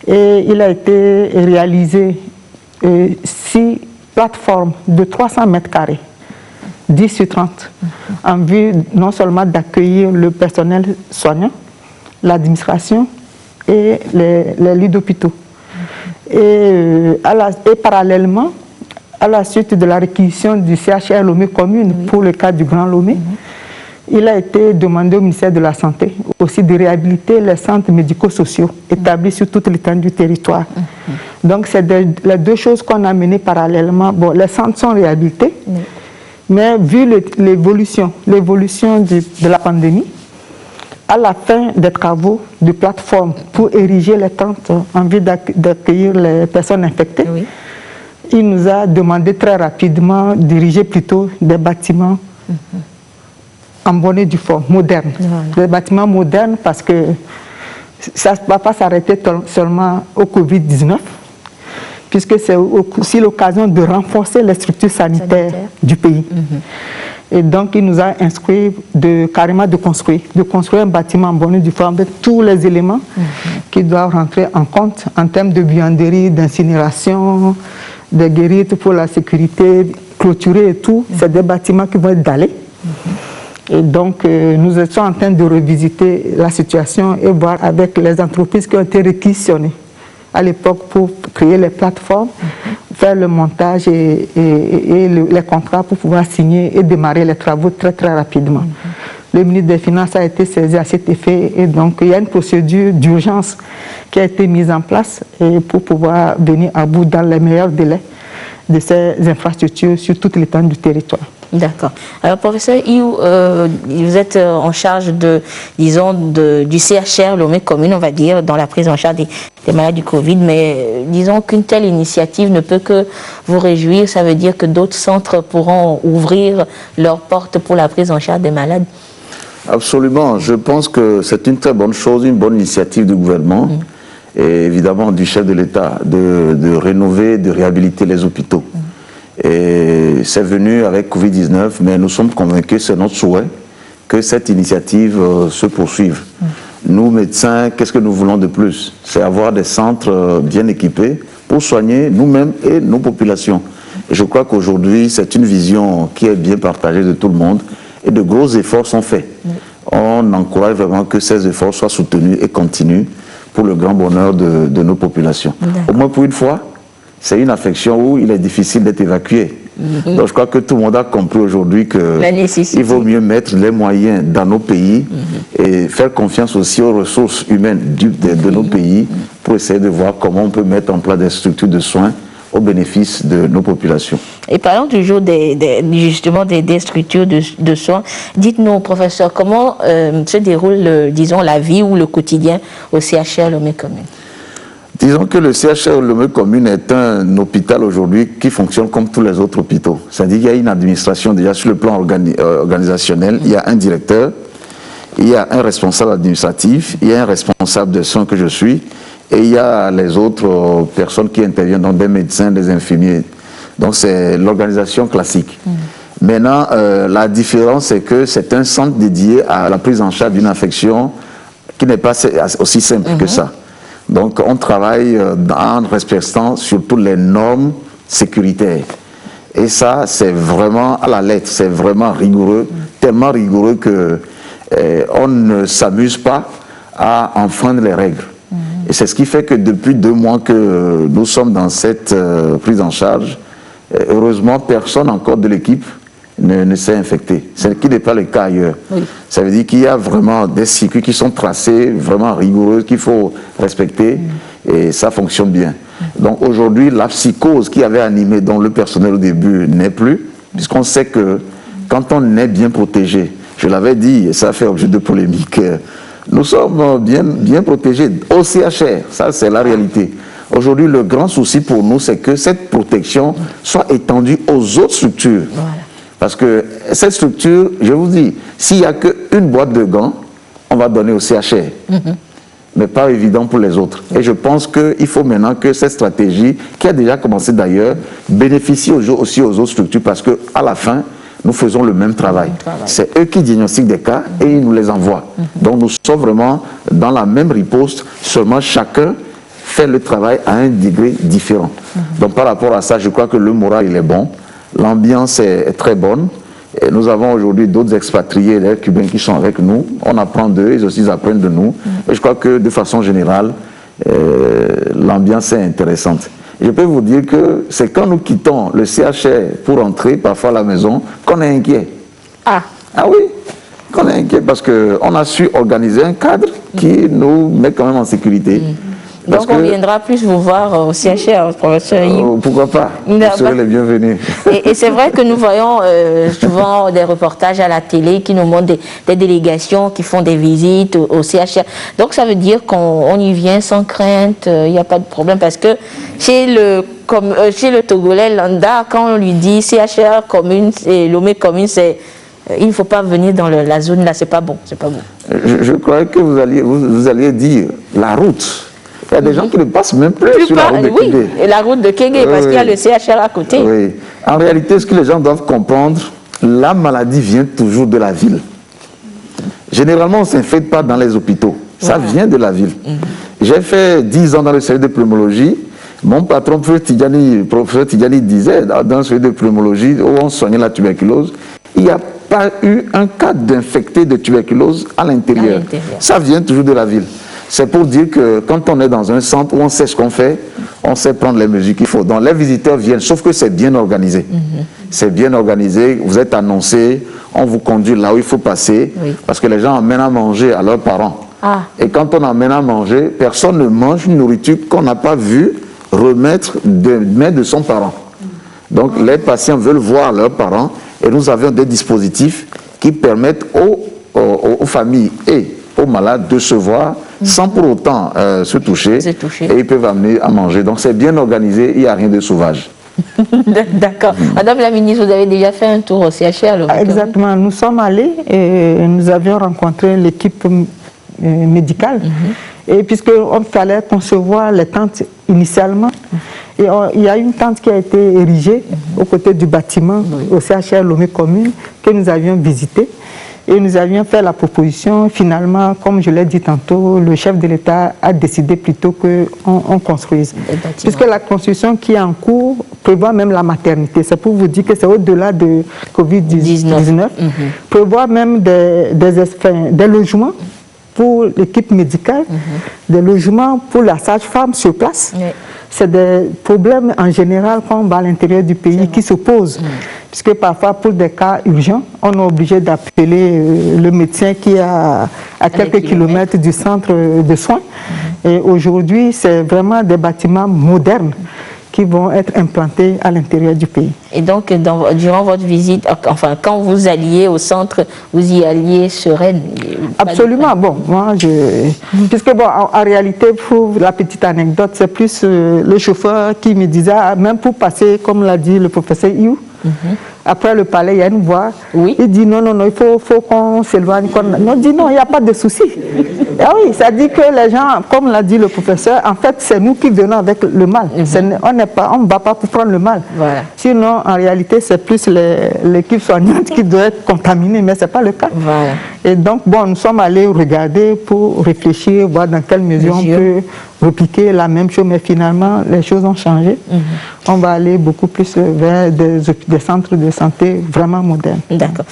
et il a été réalisé 6 plateformes de 300 mètres carrés, 10 sur 30, en vue non seulement d'accueillir le personnel soignant, l'administration et les lits d'hôpitaux. Et parallèlement, à la suite de la réquisition du CHR Lomé commune pour le cas du Grand Lomé, il a été demandé au ministère de la Santé aussi de réhabiliter les centres médico-sociaux établis sur toute l'étendue du territoire. Donc, c'est les deux choses qu'on a menées parallèlement. Bon, les centres sont réhabilités, mais vu l'évolution de la pandémie, à la fin des travaux de plateforme pour ériger les tentes en vue d'accueillir les personnes infectées, il nous a demandé très rapidement d'ériger plutôt des bâtiments en bonne et due forme, modernes. Des bâtiments modernes parce que ça ne va pas s'arrêter seulement au Covid-19, puisque c'est aussi l'occasion de renforcer les structures sanitaires du pays. Et donc, il nous a instruit carrément de construire un bâtiment en bonne et due forme avec tous les éléments qui doivent rentrer en compte en termes de buanderie, d'incinération, de guérites pour la sécurité, clôturés et tout. C'est des bâtiments qui vont être dallés. Et donc, nous sommes en train de revisiter la situation et voir avec les entreprises qui ont été réquisitionnées à l'époque pour créer les plateformes, faire le montage et les contrats pour pouvoir signer et démarrer les travaux très très rapidement. Le ministre des Finances a été saisi à cet effet et donc il y a une procédure d'urgence qui a été mise en place pour pouvoir venir à bout dans les meilleurs délais de ces infrastructures sur toute l'étendue du territoire. D'accord. Alors, professeur Iou, vous êtes en charge du CHR Lomé Commune, on va dire, dans la prise en charge des malades du Covid, mais disons qu'une telle initiative ne peut que vous réjouir. Ça veut dire que d'autres centres pourront ouvrir leurs portes pour la prise en charge des malades. Absolument. Je pense que c'est une très bonne chose, une bonne initiative du gouvernement et évidemment du chef de l'État de rénover, de réhabiliter les hôpitaux. Et c'est venu avec Covid-19, mais nous sommes convaincus, c'est notre souhait, que cette initiative se poursuive. Nous, médecins, qu'est-ce que nous voulons de plus? C'est avoir des centres bien équipés pour soigner nous-mêmes et nos populations. Et je crois qu'aujourd'hui, c'est une vision qui est bien partagée de tout le monde et de gros efforts sont faits. On encourage vraiment que ces efforts soient soutenus et continuent pour le grand bonheur de nos populations. Au moins pour une fois, c'est une affection où il est difficile d'être évacué. Donc je crois que tout le monde a compris aujourd'hui qu'il vaut mieux mettre les moyens dans nos pays et faire confiance aussi aux ressources humaines de nos pays pour essayer de voir comment on peut mettre en place des structures de soins au bénéfice de nos populations. Et parlons toujours justement des structures de soins. Dites-nous, professeur, comment se déroule, disons, la vie ou le quotidien au CHR Lomé Commune? Disons que le CHR Lomé Commune est un hôpital aujourd'hui qui fonctionne comme tous les autres hôpitaux. C'est-à-dire qu'il y a une administration déjà sur le plan organisationnel, il y a un directeur, il y a un responsable administratif, il y a un responsable de soins que je suis, et il y a les autres personnes qui interviennent, donc des médecins, des infirmiers. Donc c'est l'organisation classique. Maintenant, la différence c'est que c'est un centre dédié à la prise en charge d'une infection qui n'est pas aussi simple que ça. Donc on travaille en respectant surtout les normes sécuritaires. Et ça, c'est vraiment à la lettre, c'est vraiment rigoureux, tellement rigoureux que on ne s'amuse pas à enfreindre les règles. Et c'est ce qui fait que depuis 2 mois que nous sommes dans cette prise en charge, heureusement, personne encore de l'équipe ne s'est infecté. Ce qui n'est pas le cas ailleurs. Ça veut dire qu'il y a vraiment des circuits qui sont tracés, vraiment rigoureux, qu'il faut respecter, et ça fonctionne bien. Donc aujourd'hui, la psychose qui avait animé dans le personnel au début n'est plus, puisqu'on sait que quand on est bien protégé, je l'avais dit, et ça fait objet de polémique, nous sommes bien protégés au CHR, ça c'est la réalité. Aujourd'hui, le grand souci pour nous, c'est que cette protection soit étendue aux autres structures. Voilà. Parce que cette structure, je vous dis, s'il n'y a qu'une boîte de gants, on va donner au CHR. Mais pas évident pour les autres. Et je pense qu'il faut maintenant que cette stratégie, qui a déjà commencé d'ailleurs, bénéficie aussi aux autres structures, parce qu'à la fin, nous faisons le même travail. C'est eux qui diagnostiquent des cas et ils nous les envoient. Donc nous sommes vraiment dans la même riposte, seulement chacun fait le travail à un degré différent. Donc par rapport à ça, je crois que le moral il est bon, l'ambiance est très bonne. Et nous avons aujourd'hui d'autres expatriés, les Cubains qui sont avec nous. On apprend d'eux, ils aussi apprennent de nous. Et je crois que de façon générale, l'ambiance est intéressante. Je peux vous dire que c'est quand nous quittons le CHR pour rentrer parfois à la maison qu'on est inquiet. Ah oui, qu'on est inquiet parce qu'on a su organiser un cadre qui nous met quand même en sécurité. Donc on viendra plus vous voir au CHR, professeur Yves. Pourquoi pas? Vous serez les bienvenus. Et c'est vrai que nous voyons souvent des reportages à la télé qui nous montrent des délégations qui font des visites au CHR. Donc ça veut dire qu'on y vient sans crainte, il n'y a pas de problème parce que chez le Togolais lambda, quand on lui dit CHR commune et Lomé commune, il ne faut pas venir dans la zone là, c'est pas bon, c'est pas bon. Je croyais que vous alliez dire la route. Il y a des gens qui ne passent même plus sur la route de Kégué. Oui, et la route de Kégué, parce qu'il y a le CHR à côté. Oui. En réalité, ce que les gens doivent comprendre, la maladie vient toujours de la ville. Généralement, on ne s'infecte pas dans les hôpitaux. Ça vient de la ville. J'ai fait 10 ans dans le service de pneumologie. Mon patron, professeur Tidjani, disait, dans le service de pneumologie, où on soignait la tuberculose, il n'y a pas eu un cas d'infecté de tuberculose à l'intérieur. Ça vient toujours de la ville. C'est pour dire que quand on est dans un centre où on sait ce qu'on fait, on sait prendre les mesures qu'il faut. Donc les visiteurs viennent, sauf que c'est bien organisé. C'est bien organisé, vous êtes annoncé, on vous conduit là où il faut passer, parce que les gens emmènent à manger à leurs parents. Et quand on emmène à manger, personne ne mange une nourriture qu'on n'a pas vu remettre des mains de son parent. Donc les patients veulent voir leurs parents et nous avons des dispositifs qui permettent aux familles et aux malades de se voir sans pour autant se toucher, et ils peuvent amener à manger. Donc c'est bien organisé, il n'y a rien de sauvage. D'accord. Madame la ministre, vous avez déjà fait un tour au CHR? Exactement, nous sommes allés et nous avions rencontré l'équipe médicale. Et puisqu'il fallait concevoir les tentes initialement, et il y a une tente qui a été érigée aux côtés du bâtiment au CHR Lomé commune que nous avions visité. Et nous avions fait la proposition. Finalement, comme je l'ai dit tantôt, le chef de l'État a décidé plutôt qu'on construise. Puisque la construction qui est en cours prévoit même la maternité. C'est pour vous dire que c'est au-delà de Covid-19. Prévoit même des logements pour l'équipe médicale, des logements pour la sage-femme sur place. C'est des problèmes en général qu'on va à l'intérieur du pays qui se posent. Puisque parfois, pour des cas urgents, on est obligé d'appeler le médecin qui est à quelques kilomètres du centre de soins. Et aujourd'hui, c'est vraiment des bâtiments modernes qui vont être implantés à l'intérieur du pays. Et donc, durant votre visite, enfin, quand vous alliez au centre, vous y alliez sereine? Absolument. Bon, moi, puisque, bon, en réalité, pour la petite anecdote, c'est plus le chauffeur qui me disait, même pour passer, comme l'a dit le professeur Iou, après le palais, il y a une voie. Il dit non, il faut qu'on s'éloigne. On dit non, il n'y a pas de souci. Ah oui, ça dit que les gens, comme l'a dit le professeur, en fait, c'est nous qui venons avec le mal. On ne va pas pour prendre le mal. Sinon, en réalité, c'est plus l'équipe soignante qui doit être contaminée, mais ce n'est pas le cas. Et donc, bon, nous sommes allés regarder pour réfléchir, voir dans quelle mesure on peut repliquer la même chose, mais finalement, les choses ont changé. On va aller beaucoup plus vers des centres de santé vraiment modernes. D'accord.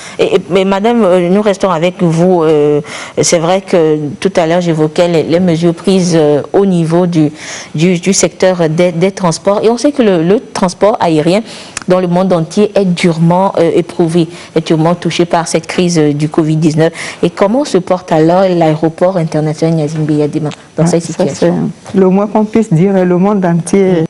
Mais madame, nous restons avec vous. C'est vrai que tout à l'heure, j'évoquais les mesures prises au niveau du secteur des transports. Et on sait que le transport aérien dans le monde entier est durement éprouvé, est durement touché par cette crise du Covid-19. Et comment se porte alors l'aéroport international Gnassingbé Eyadema dans cette situation? Le moins qu'on puisse dire, le monde entier,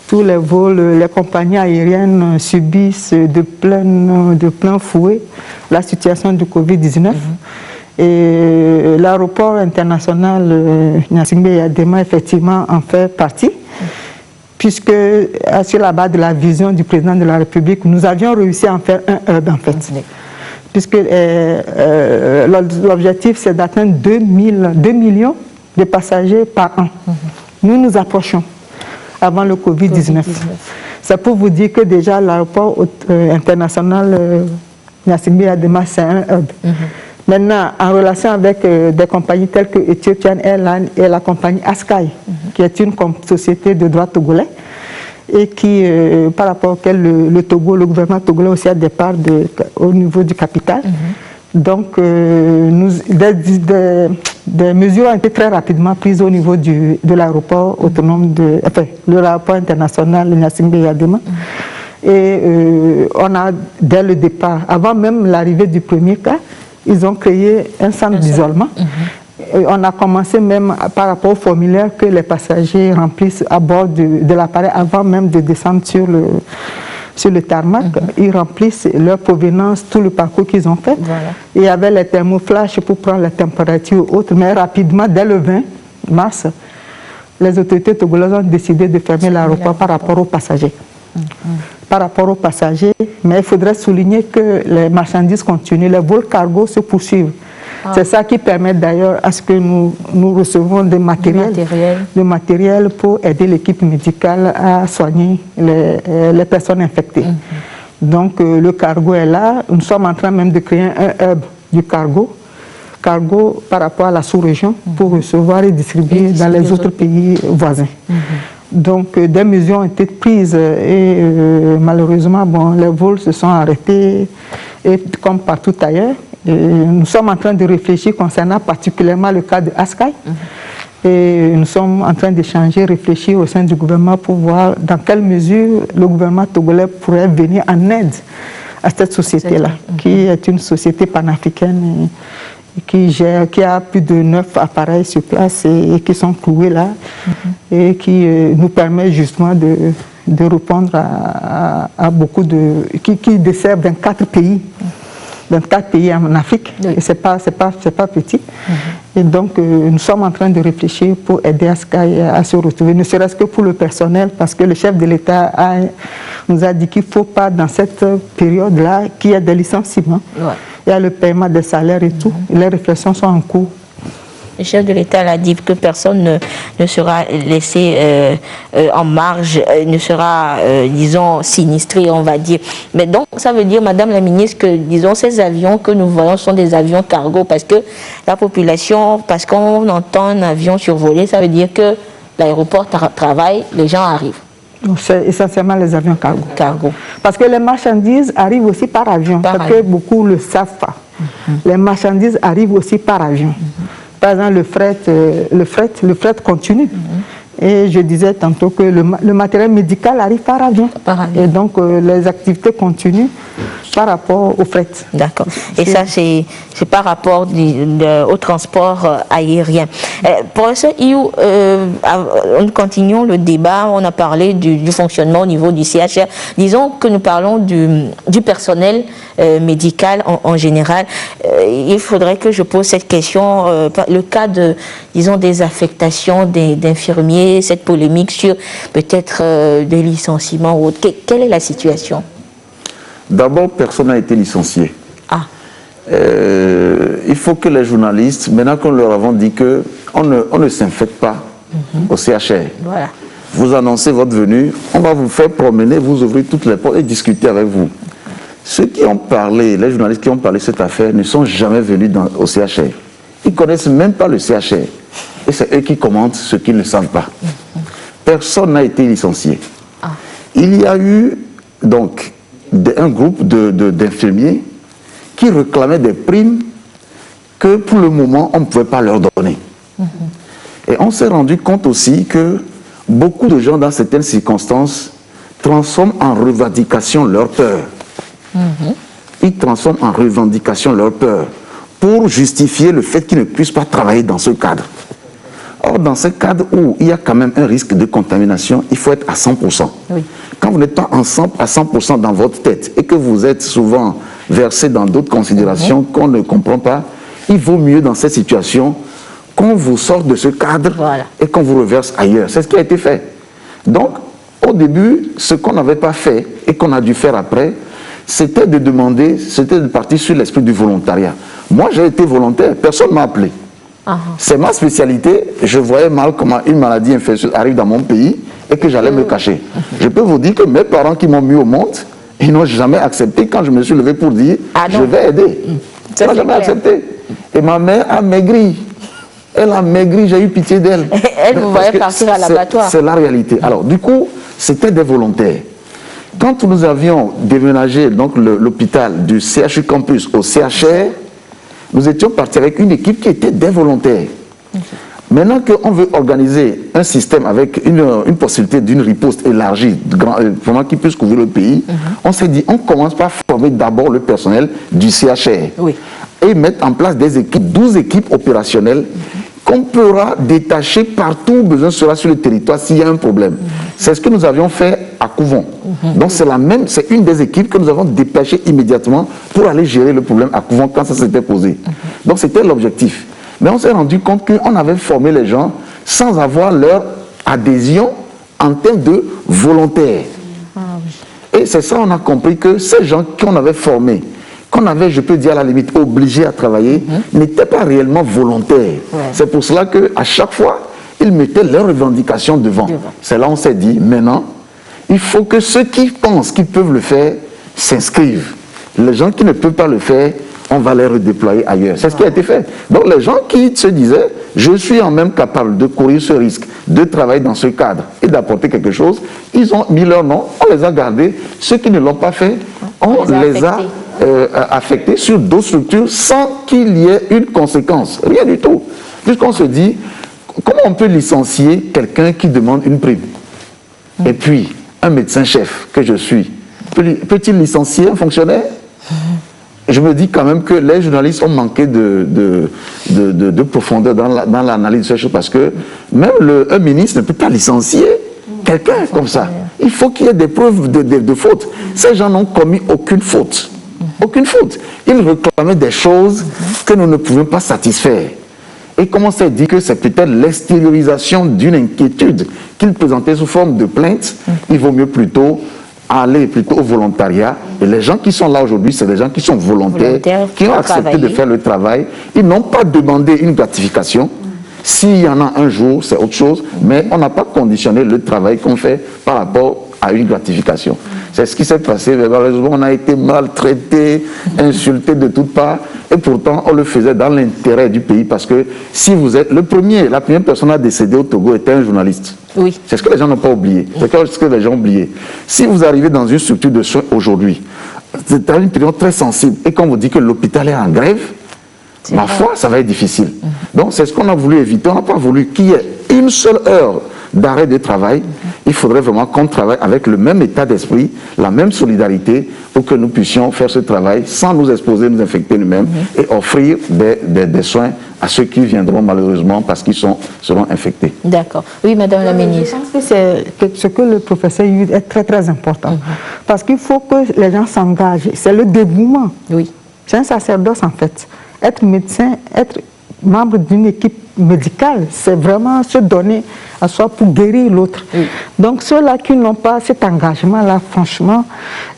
tous les vols, les compagnies aériennes subissent de plein fouet la situation du Covid-19. Et l'aéroport international Gnassingbé Eyadema, effectivement, en fait partie. Puisque, sur la base de la vision du président de la République, nous avions réussi à en faire un hub, en fait. Puisque l'objectif, c'est d'atteindre 2 millions de passagers par an. Nous nous approchons avant le Covid-19. C'est pour vous dire que déjà, l'aéroport international Gnassingbé Eyadema, c'est un hub. Maintenant, en relation avec des compagnies telles que Ethiopian Airlines et la compagnie Askai, qui est une société de droit togolais, et qui, par rapport auquel le Togo, le gouvernement togolais aussi a des parts au niveau du capital. Donc, des mesures ont été très rapidement prises au niveau de l'aéroport autonome, de l'aéroport international Gnassingbé Eyadema. Et on a, dès le départ, avant même l'arrivée du premier cas, ils ont créé un centre d'isolement. On a commencé même par rapport au formulaire que les passagers remplissent à bord de l'appareil avant même de descendre sur le tarmac. Ils remplissent leur provenance, tout le parcours qu'ils ont fait. Voilà. Il y avait les thermoflash pour prendre la température ou autre, mais rapidement, dès le 20 mars, les autorités togolaises ont décidé de fermer l'aéroport par rapport aux passagers. Par rapport aux passagers, mais il faudrait souligner que les marchandises continuent, les vols cargo se poursuivent. C'est ça qui permet d'ailleurs à ce que nous recevons des matériels pour aider l'équipe médicale à soigner les personnes infectées. Donc le cargo est là. Nous sommes en train même de créer un hub du cargo par rapport à la sous-région pour recevoir et distribuer dans les autres pays voisins. Donc des mesures ont été prises et malheureusement les vols se sont arrêtés et comme partout ailleurs. Et nous sommes en train de réfléchir concernant particulièrement le cas de Askai. Et nous sommes en train d'échanger, réfléchir au sein du gouvernement pour voir dans quelle mesure le gouvernement togolais pourrait venir en aide à cette société-là, qui est une société panafricaine qui a plus de 9 appareils sur place et qui sont cloués là et qui nous permet justement de répondre à beaucoup de... qui dessert 24 pays. 24 pays en Afrique, et c'est pas petit. Et donc, nous sommes en train de réfléchir pour aider Askai à se retrouver, ne serait-ce que pour le personnel, parce que le chef de l'État nous a dit qu'il ne faut pas, dans cette période-là, qu'il y ait des licenciements. Il y a le paiement des salaires et tout. Les réflexions sont en cours. Le chef de l'État l'a dit que personne ne sera laissé en marge, ne sera, disons, sinistré, on va dire. Mais donc, ça veut dire, Madame la ministre, que, disons, ces avions que nous voyons sont des avions cargo, parce que la population, parce qu'on entend un avion survoler, ça veut dire que l'aéroport travaille, les gens arrivent. C'est essentiellement les avions cargo. Parce que les marchandises arrivent aussi par avion, parce que beaucoup ne le savent pas. Les marchandises arrivent aussi par avion. Par exemple, le fret continue. Et je disais tantôt que le matériel médical arrive par avion. Et donc, les activités continuent par rapport au fret. D'accord. Et ça, c'est par rapport au transport aérien. Professeur Iou, continuons le débat. On a parlé du fonctionnement au niveau du CHR. Disons que nous parlons du personnel médical en général. Il faudrait que je pose cette question. Le cas disons, des affectations d'infirmiers, cette polémique sur peut-être des licenciements ou autre. Quelle est la situation? D'abord, personne n'a été licencié. Il faut que les journalistes, maintenant qu'on leur avons dit qu'on ne s'infecte pas au CHR, voilà. Vous annoncez votre venue, on va vous faire promener, vous ouvrir toutes les portes et discuter avec vous. Ceux qui ont parlé, les journalistes qui ont parlé de cette affaire ne sont jamais venus au CHR. Ils ne connaissent même pas le CHR. Et c'est eux qui commentent ce qu'ils ne savent pas. Personne n'a été licencié. Il y a eu donc un groupe d'infirmiers qui réclamaient des primes que pour le moment on ne pouvait pas leur donner. Et on s'est rendu compte aussi que beaucoup de gens dans certaines circonstances transforment en revendication leur peur. Ils transforment en revendication leur peur pour justifier le fait qu'ils ne puissent pas travailler dans ce cadre. Or, dans ce cadre où il y a quand même un risque de contamination, il faut être à 100%. Oui. Quand vous n'êtes pas à 100% dans votre tête et que vous êtes souvent versé dans d'autres considérations qu'on ne comprend pas, il vaut mieux dans cette situation qu'on vous sorte de ce cadre et qu'on vous reverse ailleurs. C'est ce qui a été fait. Donc, au début, ce qu'on n'avait pas fait et qu'on a dû faire après, c'était de demander, c'était de partir sur l'esprit du volontariat. Moi, j'ai été volontaire, personne ne m'a appelé. C'est ma spécialité, je voyais mal comment une maladie infectieuse arrive dans mon pays et que j'allais me cacher. Je peux vous dire que mes parents qui m'ont mis au monde, ils n'ont jamais accepté quand je me suis levé pour dire je vais aider. Ils n'ont jamais accepté. Et ma mère a maigri. Elle a maigri, j'ai eu pitié d'elle. Elle vous voyait partir à l'abattoir. C'est la réalité. Alors du coup, c'était des volontaires. Quand nous avions déménagé l'hôpital du CHU Campus au CHR, nous étions partis avec une équipe qui était des volontaires. Maintenant qu'on veut organiser un système avec une possibilité d'une riposte élargie, vraiment qui puisse couvrir le pays, on s'est dit, on commence par former d'abord le personnel du CHR. et mettre en place des équipes, 12 équipes opérationnelles qu'on pourra détacher partout où besoin sera sur le territoire s'il y a un problème. C'est ce que nous avions fait à Couvon. Donc c'est une des équipes que nous avons dépêchées immédiatement pour aller gérer le problème à Couvon quand ça s'était posé. Donc c'était l'objectif. Mais on s'est rendu compte qu'on avait formé les gens sans avoir leur adhésion en termes de volontaires. Et c'est ça on a compris que ces gens qu'on avait formés, qu'on avait, je peux dire à la limite, obligés à travailler, n'étaient pas réellement volontaires. C'est pour cela qu'à chaque fois, ils mettaient leurs revendications devant. C'est là on s'est dit, maintenant, il faut que ceux qui pensent qu'ils peuvent le faire s'inscrivent. Les gens qui ne peuvent pas le faire, on va les redéployer ailleurs. C'est ce qui a été fait. Donc les gens qui se disaient, je suis en même capable de courir ce risque, de travailler dans ce cadre et d'apporter quelque chose, ils ont mis leur nom, on les a gardés. Ceux qui ne l'ont pas fait, on les a affectés sur d'autres structures sans qu'il y ait une conséquence. Rien du tout. Puisqu'on se dit, comment on peut licencier quelqu'un qui demande une prime? Et puis, un médecin-chef que je suis, peut-il licencier un fonctionnaire? Je me dis quand même que les journalistes ont manqué de profondeur dans l'analyse de ces choses parce que même un ministre ne peut pas licencier quelqu'un comme ça. Il faut qu'il y ait des preuves de faute. Ces gens n'ont commis aucune faute. Aucune faute. Ils réclamaient des choses que nous ne pouvions pas satisfaire. Et comme on s'est dit que c'est peut-être l'extériorisation d'une inquiétude qu'ils présentaient sous forme de plainte, il vaut mieux plutôt aller au volontariat. Et les gens qui sont là aujourd'hui, c'est des gens qui sont volontaires qui ont accepté de faire le travail. Ils n'ont pas demandé une gratification. S'il y en a un jour, c'est autre chose, mais on n'a pas conditionné le travail qu'on fait par rapport à une gratification. C'est ce qui s'est passé. Malheureusement, on a été maltraité, insulté de toutes parts, et pourtant on le faisait dans l'intérêt du pays parce que si vous êtes la première personne à décéder au Togo était un journaliste. Oui. C'est ce que les gens n'ont pas oublié. C'est ce que les gens ont oublié. Si vous arrivez dans une structure de soins aujourd'hui, c'est une période très sensible, et qu'on vous dit que l'hôpital est en grève, ma foi, ça va être difficile. Donc c'est ce qu'on a voulu éviter. On n'a pas voulu qu'il y ait une seule heure d'arrêt de travail. Il faudrait vraiment qu'on travaille avec le même état d'esprit, la même solidarité, pour que nous puissions faire ce travail sans nous exposer, nous infecter nous-mêmes et offrir des soins à ceux qui viendront malheureusement parce qu'ils seront infectés. D'accord. Oui, Madame la Ministre. Je pense que ce que le professeur Yud est très très important. Parce qu'il faut que les gens s'engagent. C'est le dévouement. Oui. C'est un sacerdoce en fait. Être médecin, être membre d'une équipe médicale, c'est vraiment se donner à soi pour guérir l'autre. Oui. Donc ceux-là qui n'ont pas cet engagement-là, franchement,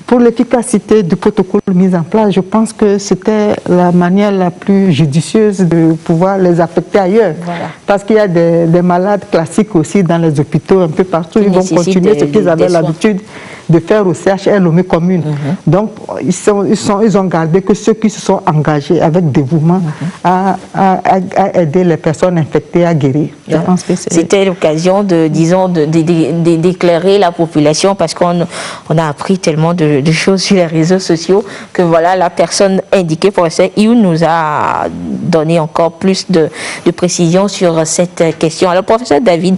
pour l'efficacité du protocole mis en place, je pense que c'était la manière la plus judicieuse de pouvoir les affecter ailleurs. Voilà. Parce qu'il y a des malades classiques aussi dans les hôpitaux, un peu partout, ils vont continuer ce qu'ils avaient l'habitude de faire au CHR Lomé commune. Donc ils ont gardé que ceux qui se sont engagés avec dévouement à aider les personnes infectées à guérir. Je pense que c'était l'occasion d'éclairer la population parce qu'on a appris tellement de choses sur les réseaux sociaux que voilà, la personne indiquée, professeur Youn, nous a donné encore plus de précisions sur cette question. Alors professeur David,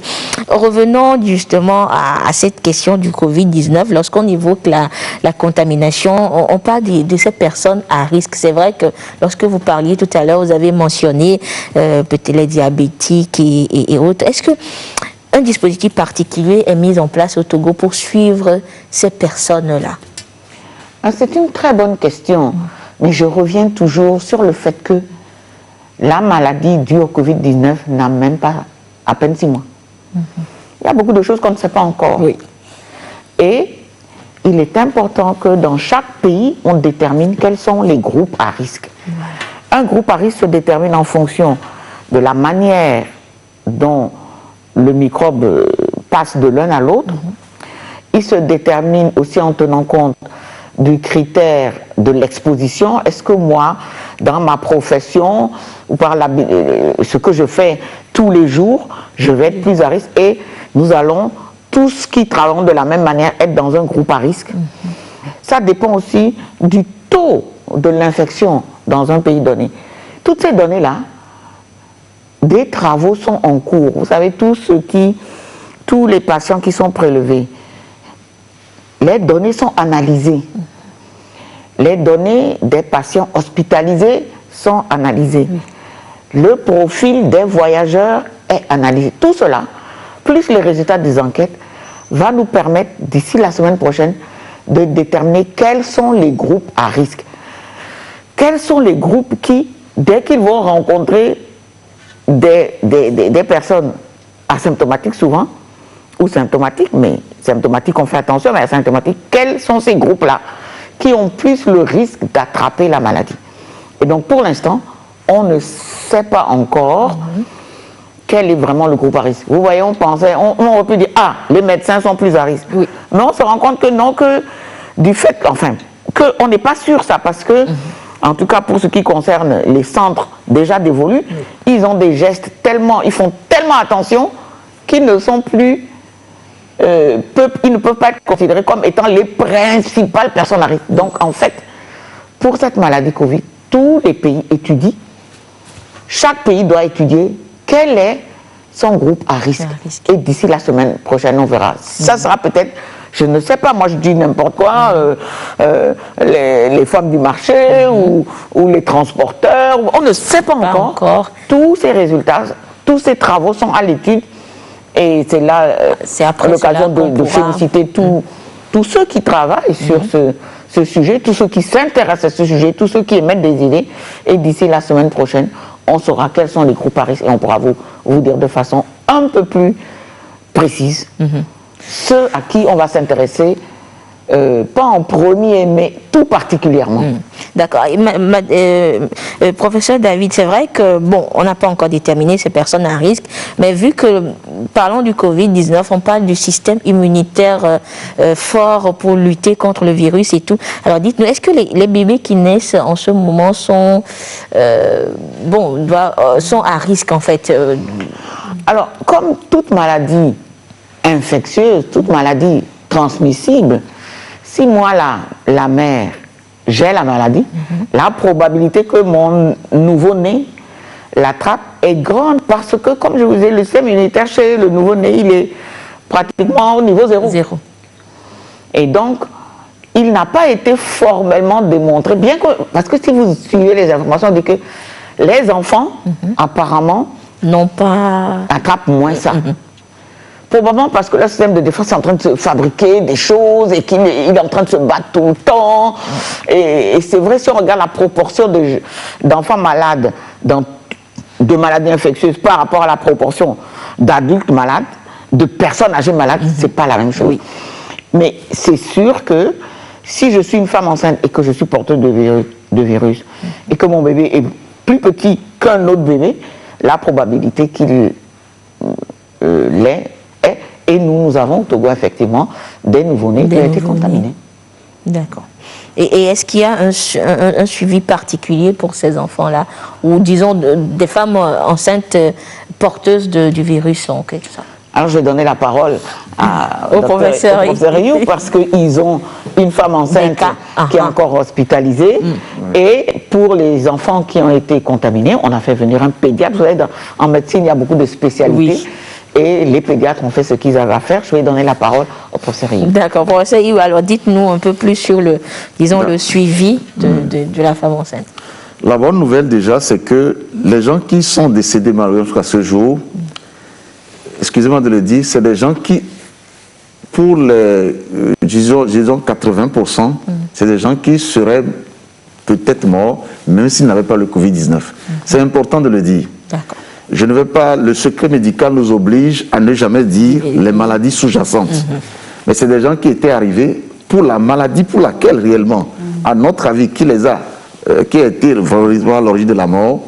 revenons justement à cette question du Covid-19. Lorsqu'on évoque la contamination, on parle de ces personnes à risque. C'est vrai que lorsque vous parliez tout à l'heure, vous avez mentionné peut-être les diabétiques et autres. Est-ce qu'un dispositif particulier est mis en place au Togo pour suivre ces personnes-là? C'est une très bonne question, mais je reviens toujours sur le fait que la maladie due au Covid-19 n'a même pas à peine 6 mois. Il y a beaucoup de choses qu'on ne sait pas encore. Oui. Et il est important que dans chaque pays, on détermine quels sont les groupes à risque. Un groupe à risque se détermine en fonction de la manière dont le microbe passe de l'un à l'autre. Il se détermine aussi en tenant compte du critère de l'exposition. Est-ce que moi, dans ma profession, ou par ce que je fais tous les jours, je vais être plus à risque? Et nous allons, tous qui travaillent de la même manière, être dans un groupe à risque. Ça dépend aussi du taux de l'infection dans un pays donné. Toutes ces données-là, des travaux sont en cours. Vous savez, tous les patients qui sont prélevés, les données sont analysées. Les données des patients hospitalisés sont analysés. Le profil des voyageurs est analysé. Tout cela, plus les résultats des enquêtes, va nous permettre, d'ici la semaine prochaine, de déterminer quels sont les groupes à risque. Quels sont les groupes qui, dès qu'ils vont rencontrer des personnes asymptomatiques souvent, ou symptomatiques, mais symptomatiques on fait attention, mais asymptomatiques, quels sont ces groupes-là qui ont plus le risque d'attraper la maladie? Et donc pour l'instant, on ne sait pas encore quel est vraiment le groupe à risque. Vous voyez, on aurait pu dire, ah, les médecins sont plus à risque. Oui. Mais on se rend compte que non, que du fait, enfin, qu'on n'est pas sûr ça, parce que, en tout cas pour ce qui concerne les centres déjà dévolus, ils ont des gestes tellement, ils font tellement attention qu'ils ne sont plus, ils ne peuvent pas être considérés comme étant les principales personnes à risque. Donc en fait, pour cette maladie Covid, tous les pays étudient, chaque pays doit étudier quel est son groupe à risque. Et d'ici la semaine prochaine, on verra. Ça sera peut-être, je ne sais pas, moi je dis n'importe quoi, les femmes du marché ou les transporteurs, on ne sait pas encore. Tous ces résultats, tous ces travaux sont à l'étude et c'est là l'occasion de féliciter tous ceux qui travaillent sur ce sujet, tous ceux qui s'intéressent à ce sujet, tous ceux qui émettent des idées. Et d'ici la semaine prochaine, on saura quels sont les groupes à risque et on pourra vous dire de façon un peu plus précise ceux à qui on va s'intéresser, pas en premier, mais tout particulièrement. D'accord. Professeur David, c'est vrai que, bon, on n'a pas encore déterminé ces personnes à risque, mais vu que, parlons du Covid-19, on parle du système immunitaire fort pour lutter contre le virus et tout. Alors dites-nous, est-ce que les bébés qui naissent en ce moment sont à risque en fait Alors, comme toute maladie infectieuse, toute maladie transmissible, si moi, la mère, j'ai la maladie, la probabilité que mon nouveau-né l'attrape est grande parce que, comme je vous ai dit, le système immunitaire chez le nouveau-né, il est pratiquement au niveau 0. Et donc, il n'a pas été formellement démontré, bien que, parce que si vous suivez les informations, on dit que les enfants, apparemment, n'ont pas attrapent moins ça. Probablement parce que le système de défense est en train de se fabriquer des choses et qu'il est en train de se battre tout le temps. Et c'est vrai, si on regarde la proportion d'enfants malades, de maladies infectieuses par rapport à la proportion d'adultes malades, de personnes âgées malades, c'est pas la même chose. Oui. Mais c'est sûr que si je suis une femme enceinte et que je suis porteuse de virus et que mon bébé est plus petit qu'un autre bébé, la probabilité qu'il l'ait est, et nous avons au Togo effectivement des nouveau-nés qui ont été contaminés. D'accord. Et est-ce qu'il y a un suivi particulier pour ces enfants-là, ou disons des femmes enceintes porteuses du virus tout ça? Alors je vais donner la parole au professeur Rioux parce qu'ils ont une femme enceinte qui est encore hospitalisée et pour les enfants qui ont été contaminés, on a fait venir un pédiatre. Vous savez, en médecine, il y a beaucoup de spécialités et les pédiatres ont fait ce qu'ils avaient à faire. Je vais donner la parole au professeur Rioux. D'accord, professeur Rioux, alors dites-nous un peu plus sur le suivi de la femme enceinte. La bonne nouvelle déjà, c'est que les gens qui sont décédés malheureusement jusqu'à ce jour, excusez-moi de le dire, c'est des gens qui, pour les, disons 80%, c'est des gens qui seraient peut-être morts, même s'ils n'avaient pas le Covid-19. C'est important de le dire. Je ne veux pas, le secret médical nous oblige à ne jamais dire les maladies sous-jacentes. Mais c'est des gens qui étaient arrivés pour la maladie pour laquelle réellement, à notre avis, qui a été vraiment à l'origine de la mort,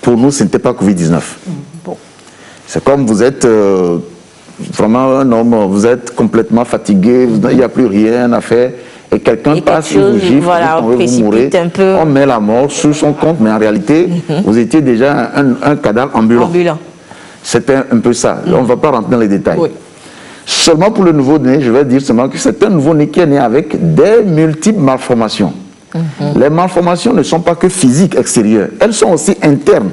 pour nous, ce n'était pas Covid-19. C'est comme vous êtes vraiment un homme, vous êtes complètement fatigué, il n'y a plus rien à faire, et quelqu'un passe, il vous gifle, vous mourrez, on met la mort sur son compte, mais en réalité, vous étiez déjà un cadavre ambulant. C'était un peu ça, on ne va pas rentrer dans les détails. Seulement pour le nouveau-né, je vais dire seulement que c'est un nouveau-né qui est né avec des multiples malformations. Les malformations ne sont pas que physiques, extérieures, elles sont aussi internes.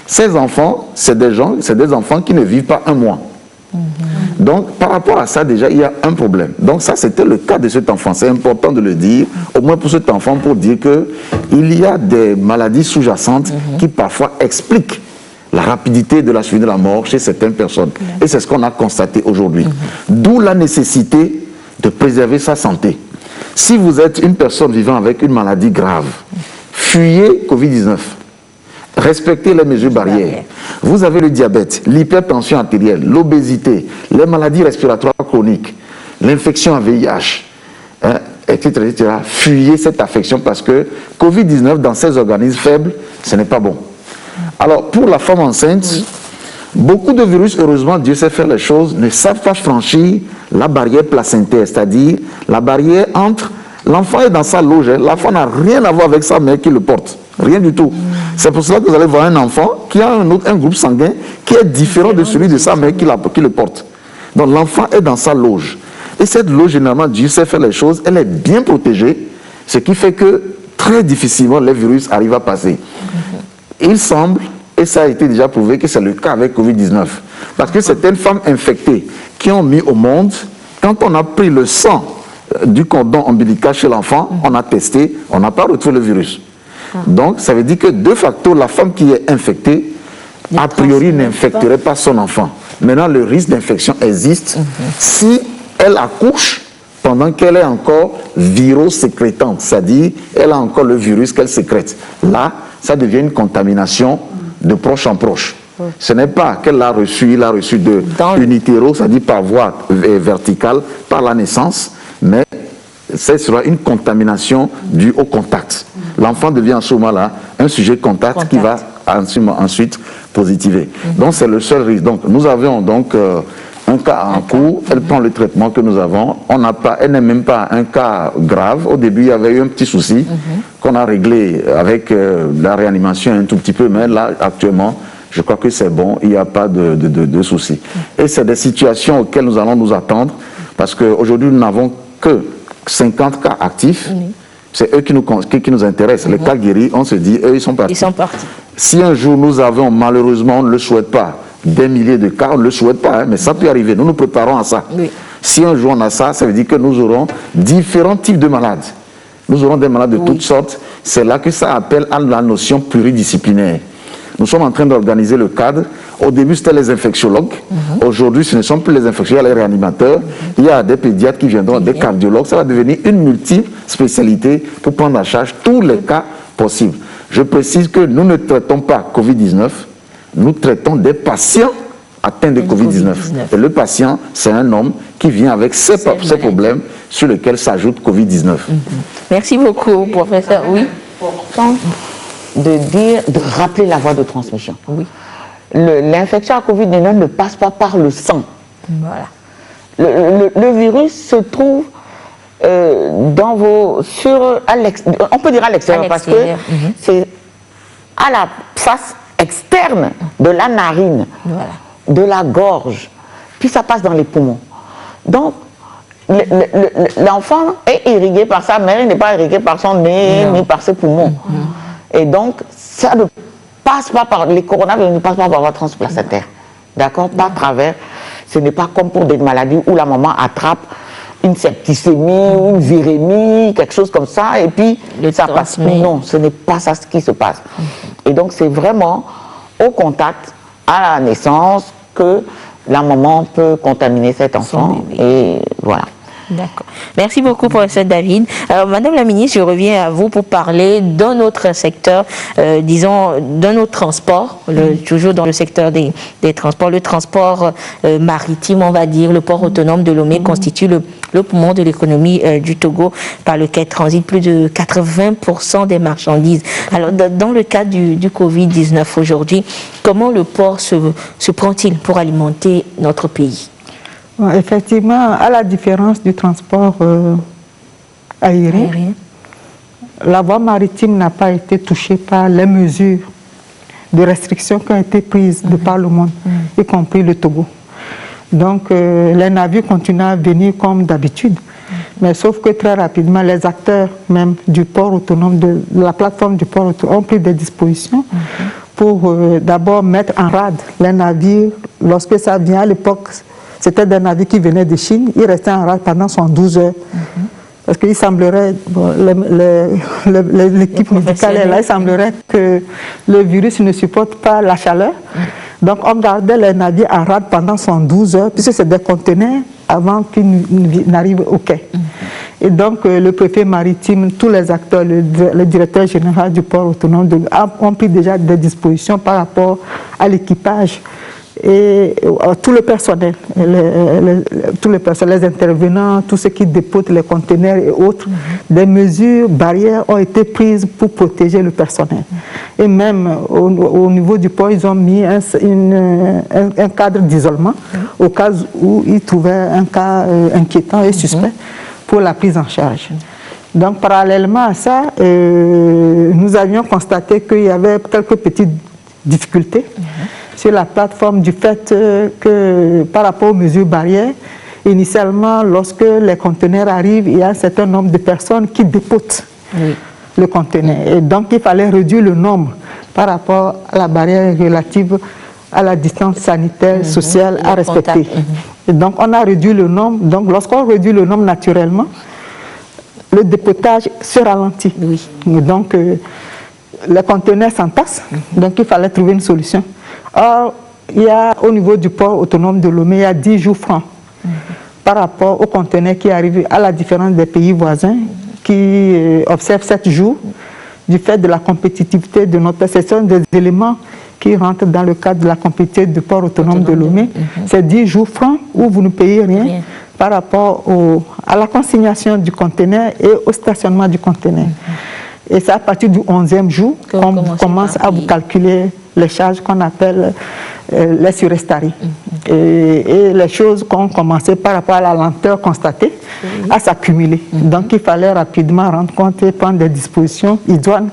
Ces enfants, c'est des enfants qui ne vivent pas un mois. Donc, par rapport à ça, déjà, il y a un problème. Donc, ça, c'était le cas de cet enfant. C'est important de le dire, au moins pour cet enfant, pour dire qu'il y a des maladies sous-jacentes qui parfois expliquent la rapidité de la suite de la mort chez certaines personnes. Et c'est ce qu'on a constaté aujourd'hui. D'où la nécessité de préserver sa santé. Si vous êtes une personne vivant avec une maladie grave, fuyez Covid-19. Respectez les mesures barrières. Vous avez le diabète, l'hypertension artérielle, l'obésité, les maladies respiratoires chroniques, l'infection à VIH, etc., etc. Fuyez cette affection parce que Covid-19 dans ces organismes faibles, ce n'est pas bon. Alors, pour la femme enceinte, beaucoup de virus, heureusement, Dieu sait faire les choses, ne savent pas franchir la barrière placentaire, c'est-à-dire la barrière entre l'enfant est dans sa loge, l'enfant n'a rien à voir avec sa mère qui le porte, rien du tout. C'est pour cela que vous allez voir un enfant qui a un groupe sanguin qui est différent de celui de sa mère qui le porte. Donc l'enfant est dans sa loge. Et cette loge, généralement, Dieu sait faire les choses, elle est bien protégée, ce qui fait que très difficilement les virus arrivent à passer. Il semble, et ça a été déjà prouvé, que c'est le cas avec Covid-19. Parce que certaines femmes infectées qui ont mis au monde, quand on a pris le sang du cordon ombilical chez l'enfant, on a testé, on n'a pas retrouvé le virus. Donc, ça veut dire que de facto, la femme qui est infectée, a priori, n'infecterait pas son enfant. Maintenant, le risque d'infection existe si elle accouche pendant qu'elle est encore virosécrétante, c'est-à-dire elle a encore le virus qu'elle sécrète. Là, ça devient une contamination de proche en proche. Ce n'est pas qu'elle l'a reçu, il a reçu de in utero, c'est-à-dire par voie verticale, par la naissance, mais ce sera une contamination due au contact. L'enfant devient en ce moment-là un sujet contact qui va ensuite positiver. Donc c'est le seul risque. Donc nous avions donc un cas en cours, elle prend le traitement que nous avons, elle n'est même pas un cas grave. Au début il y avait eu un petit souci qu'on a réglé avec la réanimation un tout petit peu, mais là actuellement je crois que c'est bon, il n'y a pas de souci. Et c'est des situations auxquelles nous allons nous attendre, parce qu'aujourd'hui nous n'avons que 50 cas actifs. C'est eux qui nous intéressent. Les cas guéris, on se dit, eux, ils sont partis. Si un jour nous avons, malheureusement, on ne le souhaite pas, des milliers de cas, on ne le souhaite pas, mais ça peut arriver. Nous nous préparons à ça. Si un jour on a ça, ça veut dire que nous aurons différents types de malades. Nous aurons des malades de toutes sortes. C'est là que ça appelle à la notion pluridisciplinaire. Nous sommes en train d'organiser le cadre. Au début, c'était les infectiologues. Aujourd'hui, ce ne sont plus les infectiologues, il y a les réanimateurs. Il y a des pédiatres qui viendront, des cardiologues. Ça va devenir une multi-spécialité pour prendre en charge tous les cas possibles. Je précise que nous ne traitons pas Covid-19, nous traitons des patients atteints de Covid-19. Et le patient, c'est un homme qui vient avec ses problèmes sur lesquels s'ajoute Covid-19. Merci beaucoup, professeur. Oui. De rappeler la voie de transmission. L'infection à Covid-19 ne passe pas par le sang. Voilà. Le virus se trouve dans vos... on peut dire à l'extérieur, parce que c'est à la face externe de la narine, de la gorge, puis ça passe dans les poumons. Donc, l'enfant est irrigué par sa mère, il n'est pas irrigué par son nez, ni par ses poumons. Et donc, ça ne passe pas par... Les coronavirus ne passent pas par la transplacentaire. D'accord? Pas à travers... Ce n'est pas comme pour des maladies où la maman attrape une septicémie, une virémie, quelque chose comme ça, et puis ça passe. Non, ce n'est pas ça ce qui se passe. Et donc, c'est vraiment au contact, à la naissance, que la maman peut contaminer cet enfant. Et voilà. D'accord. Merci beaucoup, professeur David. Alors, Madame la ministre, je reviens à vous pour parler d'un autre secteur, disons, d'un autre transport, toujours dans le secteur des transports. Le transport maritime, on va dire, le port autonome de Lomé constitue le poumon de l'économie du Togo, par lequel transitent plus de 80% des marchandises. Alors, dans le cadre du Covid-19 aujourd'hui, comment le port se prend-il pour alimenter notre pays ? Effectivement, à la différence du transport aérien, la voie maritime n'a pas été touchée par les mesures de restriction qui ont été prises de par le monde, y compris le Togo. Donc, les navires continuent à venir comme d'habitude. Mais sauf que très rapidement, les acteurs même du port autonome, de la plateforme du port autonome, ont pris des dispositions pour d'abord mettre en rade les navires lorsque ça vient à l'époque. C'était des navires qui venaient de Chine. Ils restaient en rade pendant 72 heures. Parce qu'il semblerait, bon, l'équipe médicale est là, il semblerait que le virus ne supporte pas la chaleur. Donc on gardait les navires en rade pendant 72 heures, puisque c'est des conteneurs avant qu'ils n'arrivent au quai. Et donc le préfet maritime, tous les acteurs, le directeur général du port autonome ont pris déjà des dispositions par rapport à l'équipage et tout le personnel, les intervenants, tous ceux qui déposent les conteneurs et autres. Des mesures barrières ont été prises pour protéger le personnel. Et même au niveau du port, ils ont mis un cadre d'isolement au cas où ils trouvaient un cas inquiétant et suspect pour la prise en charge. Donc parallèlement à ça, nous avions constaté qu'il y avait quelques petites difficultés sur la plateforme du fait que par rapport aux mesures barrières, initialement, lorsque les conteneurs arrivent, il y a un certain nombre de personnes qui dépotent le conteneur. Et donc, il fallait réduire le nombre par rapport à la barrière relative à la distance sanitaire, sociale à respecter. Et donc, on a réduit le nombre. Donc, lorsqu'on réduit le nombre naturellement, le dépotage se ralentit. Et donc, les conteneurs s'entassent. Donc, il fallait trouver une solution. Or, il y a au niveau du port autonome de Lomé, il y a 10 jours francs par rapport aux conteneurs qui arrivent, à la différence des pays voisins qui observent 7 jours du fait de la compétitivité de notre session, des éléments qui rentrent dans le cadre de la compétitivité du port autonome de Lomé. C'est 10 jours francs où vous ne payez rien par rapport à la consignation du conteneur et au stationnement du conteneur. Et c'est à partir du 11e jour qu'on commence à vous calculer les charges qu'on appelle les surestaries. Et les choses qu'on commençait par rapport à la lenteur constatée à s'accumuler. Donc il fallait rapidement rendre compte et prendre des dispositions idoines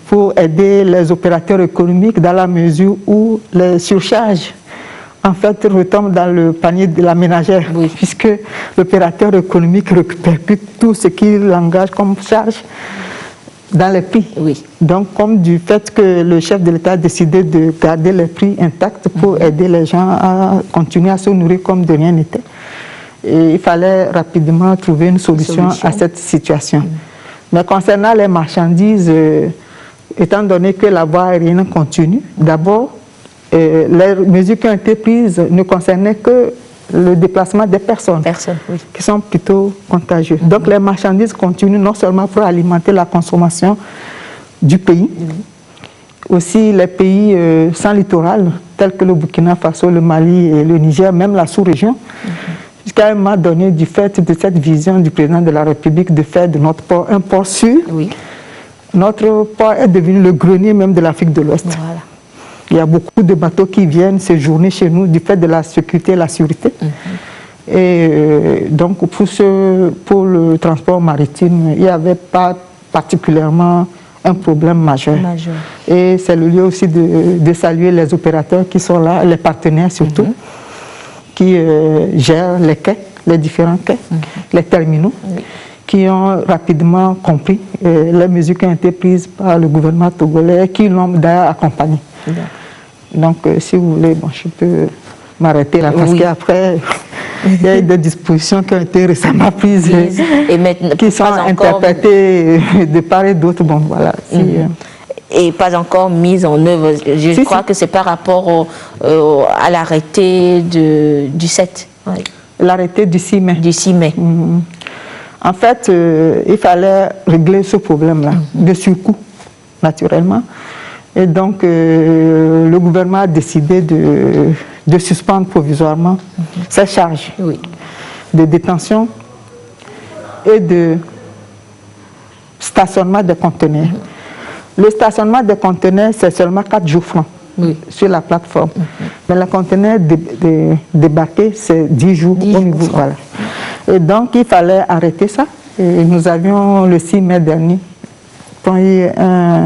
pour aider les opérateurs économiques dans la mesure où les surcharges en fait retombent dans le panier de la ménagère, puisque l'opérateur économique répercute tout ce qu'il engage comme charge dans les prix. Donc, comme du fait que le chef de l'État a décidé de garder les prix intacts pour aider les gens à continuer à se nourrir comme de rien n'était, il fallait rapidement trouver une solution à cette situation. Mais concernant les marchandises, étant donné que la voie aérienne continue, d'abord, les mesures qui ont été prises ne concernaient que le déplacement des personnes qui sont plutôt contagieuses. Donc les marchandises continuent non seulement pour alimenter la consommation du pays, aussi les pays sans littoral, tels que le Burkina Faso, le Mali et le Niger, même la sous-région, jusqu'à un moment donné, du fait de cette vision du président de la République de faire de notre port un port sûr, notre port est devenu le grenier même de l'Afrique de l'Ouest. Il y a beaucoup de bateaux qui viennent séjourner chez nous du fait de la sécurité et la sûreté. Et donc pour le transport maritime, il n'y avait pas particulièrement un problème majeur. Et c'est le lieu aussi de saluer les opérateurs qui sont là, les partenaires surtout, qui gèrent les quais, les différents quais, les terminaux, qui ont rapidement compris les mesures qui ont été prises par le gouvernement togolais et qui l'ont d'ailleurs accompagné. Donc, si vous voulez, bon, je peux m'arrêter là, parce qu'après, il y a eu des dispositions qui ont été récemment prises et qui sont interprétées de part et d'autre. Bon, voilà. Et pas encore mise en œuvre. Je crois que c'est par rapport à l'arrêté du 7. L'arrêté du 6 mai. Du 6 mai. En fait, il fallait régler ce problème-là, de surcoût, naturellement. Et donc, le gouvernement a décidé de suspendre provisoirement ces charges de détention et de stationnement des conteneurs. Le stationnement des conteneurs, c'est seulement 4 jours francs sur la plateforme. Mais le conteneur débarqué, c'est 10 jours au niveau. Voilà. Et donc, il fallait arrêter ça. Et nous avions, le 6 mai dernier,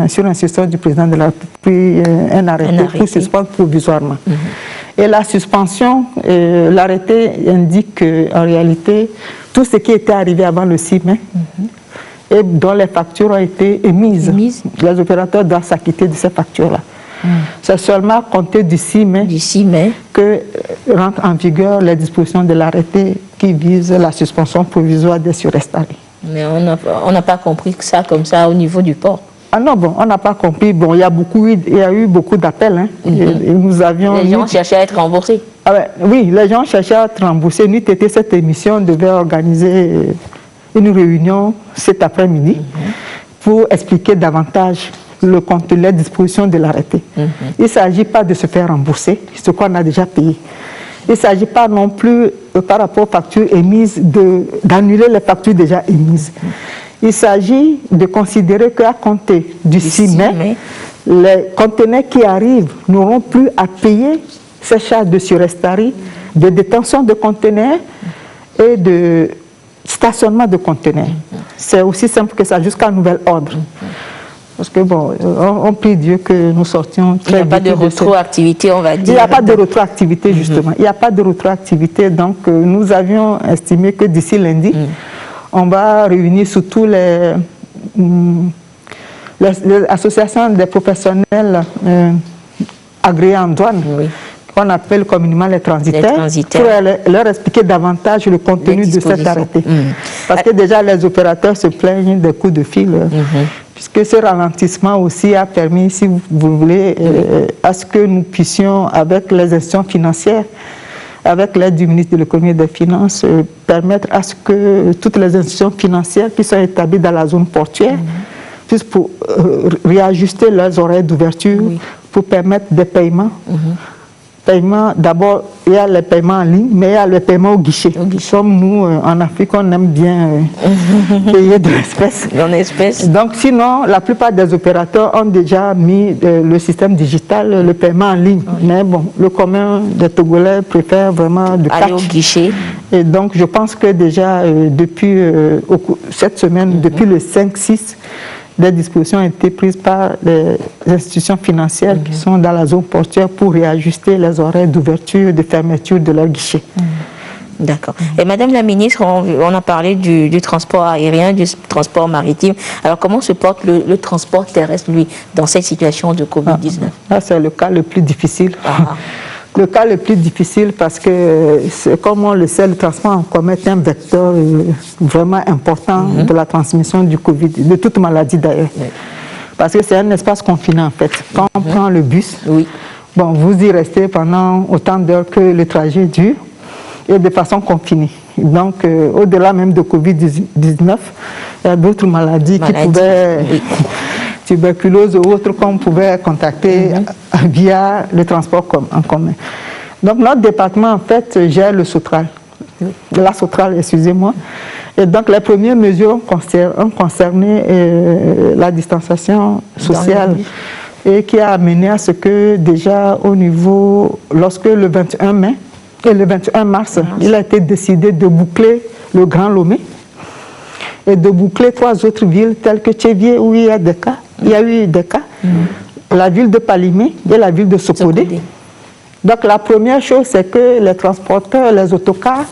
sur l'insistance du président de la République, un arrêté pour suspendre provisoirement. Et la suspension, l'arrêté indique qu'en réalité, tout ce qui était arrivé avant le 6 mai, et dont les factures ont été émises, les opérateurs doivent s'acquitter de ces factures-là. C'est seulement à compter du 6 mai, que rentrent en vigueur les dispositions de l'arrêté qui vise la suspension provisoire des surestaries. Mais on n'a pas compris que ça comme ça au niveau du port. Ah non, bon, on n'a pas compris. Bon, il y a eu beaucoup d'appels. Hein. Et nous avions... Les gens cherchaient à être remboursés. Ah ouais, oui, les gens cherchaient à être remboursés. Nous, cette émission devait organiser une réunion cet après-midi pour expliquer davantage le contenu, les dispositions de l'arrêté. Il ne s'agit pas de se faire rembourser, ce qu'on a déjà payé. Il ne s'agit pas non plus, par rapport aux factures émises, d'annuler les factures déjà émises. Il s'agit de considérer qu'à compter du 6 mai, les conteneurs qui arrivent n'auront plus à payer ces charges de surestarie, de détention de conteneurs et de stationnement de conteneurs. C'est aussi simple que ça, jusqu'à nouvel ordre. Parce que bon, on prie Dieu que nous sortions très vite. Il n'y a pas de rétroactivité, on va dire. Il n'y a pas de rétroactivité, justement. Il n'y a pas de rétroactivité. Donc, nous avions estimé que d'ici lundi, on va réunir surtout les associations des professionnels agréés en douane, qu'on appelle communément les transitaires, pour leur expliquer davantage le contenu de cet arrêté. Parce que déjà, les opérateurs se plaignent des coups de fil, puisque ce ralentissement aussi a permis, si vous voulez, à ce que nous puissions, avec les institutions financières, avec l'aide du ministre de l'Économie et des Finances, permettre à ce que toutes les institutions financières qui sont établies dans la zone portuaire puissent réajuster leurs horaires d'ouverture pour permettre des paiements. D'abord, il y a les paiements en ligne, mais il y a le paiement au guichet. Comme nous, en Afrique, on aime bien payer de l'espèce. Donc, sinon, la plupart des opérateurs ont déjà mis le système digital, le paiement en ligne. Mais bon, le commun des Togolais préfère vraiment de aller au guichet. Et donc, je pense que déjà, depuis cette semaine, depuis le 5-6, des dispositions ont été prises par les institutions financières qui sont dans la zone portuaire pour réajuster les horaires d'ouverture et de fermeture de leurs guichets. D'accord. Et Madame la ministre, on a parlé du transport aérien, du transport maritime. Alors comment se porte le transport terrestre, lui, dans cette situation de Covid-19 ? C'est le cas le plus difficile. Le cas le plus difficile parce que, comme on le sait, le transport en commun est un vecteur vraiment important de la transmission du Covid, de toute maladie d'ailleurs. Parce que c'est un espace confiné en fait. Quand on prend le bus, bon, vous y restez pendant autant d'heures que le trajet dure et de façon confinée. Donc, au-delà même de Covid-19, il y a d'autres maladies qui pouvaient... tuberculose ou autre qu'on pouvait contacter via le transport en commun. Donc notre département en fait gère le Sotral, la Sotral, excusez-moi. Et donc les premières mesures ont concerné la distanciation sociale et qui a amené à ce que déjà au niveau, lorsque le 21 mai et le 21 mars, il a été décidé de boucler le Grand Lomé et de boucler 3 autres villes telles que Tchévié où il y a des cas. Il y a eu des cas, la ville de Palimé et la ville de Sokodé. Donc la première chose, c'est que les transporteurs, les autocars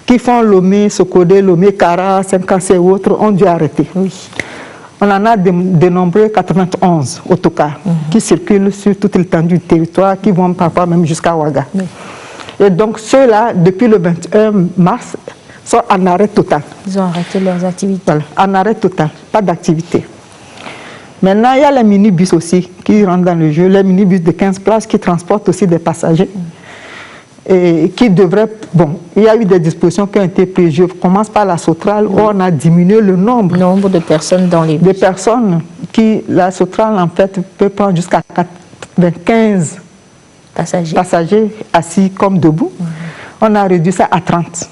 qui font Lomé, Sokodé, Lomé, Kara, Saint-Cassé et autres ont dû arrêter. On en a dénombré 91 autocars qui circulent sur toute l'étendue du territoire, qui vont parfois même jusqu'à Ouaga. Et donc ceux-là, depuis le 21 mars, sont en arrêt total. Ils ont arrêté leurs activités. Voilà, en arrêt total, pas d'activité. Maintenant, il y a les minibus aussi qui rentrent dans le jeu, les minibus de 15 places qui transportent aussi des passagers et qui devraient... Bon, il y a eu des dispositions qui ont été prises. Je commence par la Sotral où on a diminué le nombre de personnes dans les bus. De personnes qui, la Sotral en fait, peut prendre jusqu'à 95 passagers assis comme debout. On a réduit ça à 30.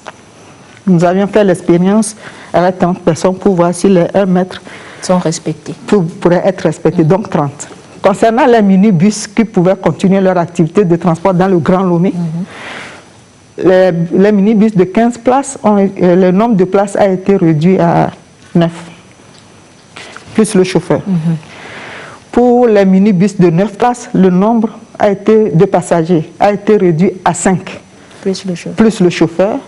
Nous avions fait l'expérience avec 30 personnes pour voir si les 1 mètre sont respectés. Pourraient être respectés, donc 30. Concernant les minibus qui pouvaient continuer leur activité de transport dans le Grand Lomé, les minibus de 15 places, le nombre de places a été réduit à 9, plus le chauffeur. Pour les minibus de 9 places, le nombre de passagers a été réduit à 5, plus le chauffeur.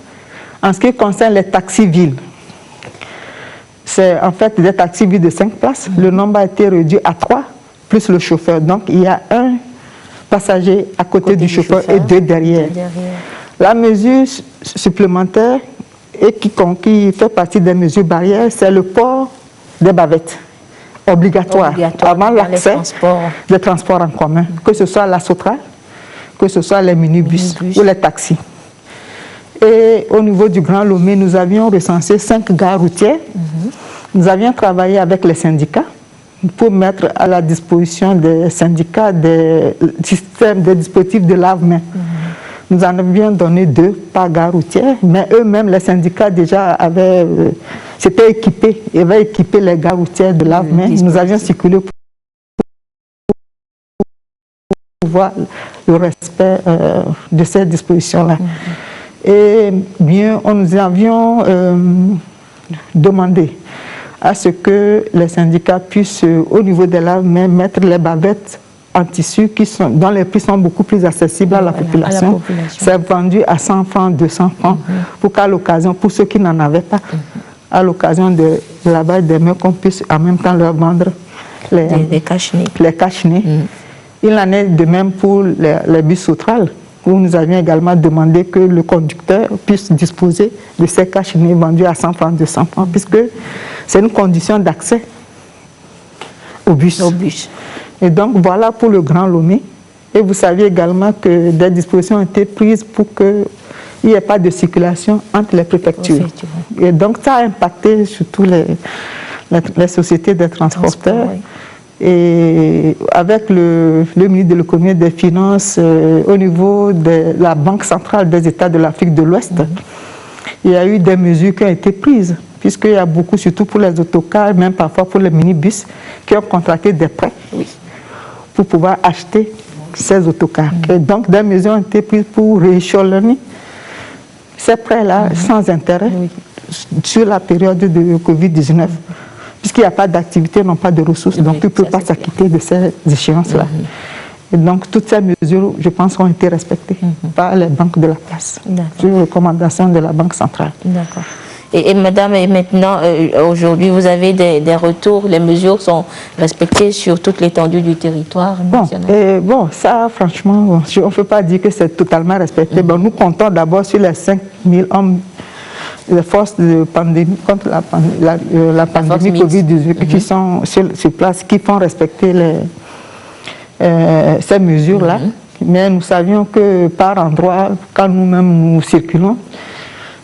En ce qui concerne les taxis-villes, c'est en fait des taxis-villes de 5 places. Le nombre a été réduit à 3, plus le chauffeur. Donc, il y a un passager à côté du chauffeur et deux derrière. La mesure supplémentaire et qui fait partie des mesures barrières, c'est le port des bavettes obligatoire avant l'accès des transports en commun, que ce soit la Sotra, que ce soit les minibus ou les taxis. Et au niveau du Grand Lomé, nous avions recensé 5 gares routières. Nous avions travaillé avec les syndicats pour mettre à la disposition des syndicats des systèmes, des dispositifs de lave-mains. Nous en avions donné 2 par gare routière, mais eux-mêmes, les syndicats déjà s'étaient équipés, ils avaient équipé les gares routières de lave-mains. Nous avions circulé pour voir le respect de ces dispositions-là. Et bien, nous avions demandé à ce que les syndicats puissent, au niveau des lave-mains, mettre les bavettes en tissu dont les prix sont beaucoup plus accessibles à la population. C'est vendu à 100 francs, 200 francs, pour qu'à l'occasion, pour ceux qui n'en avaient pas, à l'occasion de lavage des mains, qu'on puisse en même temps leur vendre les cache-nez. Il en est de même pour les bus Sotral, où nous avions également demandé que le conducteur puisse disposer de ces cache-nez vendus à 100 francs, 200 francs, puisque c'est une condition d'accès au bus. Et donc voilà pour le Grand Lomé. Et vous savez également que des dispositions ont été prises pour qu'il n'y ait pas de circulation entre les préfectures. Et donc ça a impacté surtout les sociétés de transporteurs. Et avec le ministre de l'économie et des finances, au niveau de la Banque centrale des États de l'Afrique de l'Ouest, il y a eu des mesures qui ont été prises, puisqu'il y a beaucoup, surtout pour les autocars, même parfois pour les minibus, qui ont contracté des prêts pour pouvoir acheter ces autocars. Et donc, des mesures ont été prises pour rééchelonner ces prêts-là sans intérêt sur la période de Covid-19. Puisqu'il n'y a pas d'activité, non pas de ressources, donc tu ne peux pas s'acquitter de ces échéances-là. Et donc, toutes ces mesures, je pense, ont été respectées par les banques de la place, sur recommandation de la Banque centrale. D'accord. Et madame, et maintenant, aujourd'hui, vous avez des retours, les mesures sont respectées sur toute l'étendue du territoire national? Bon, ça, franchement, on ne peut pas dire que c'est totalement respecté. Bon, nous comptons d'abord sur les 5000 hommes, les forces de pandémie, contre la pandémie Covid-19 qui sont sur place, qui font respecter ces mesures-là. Mais nous savions que par endroits, quand nous-mêmes nous circulons,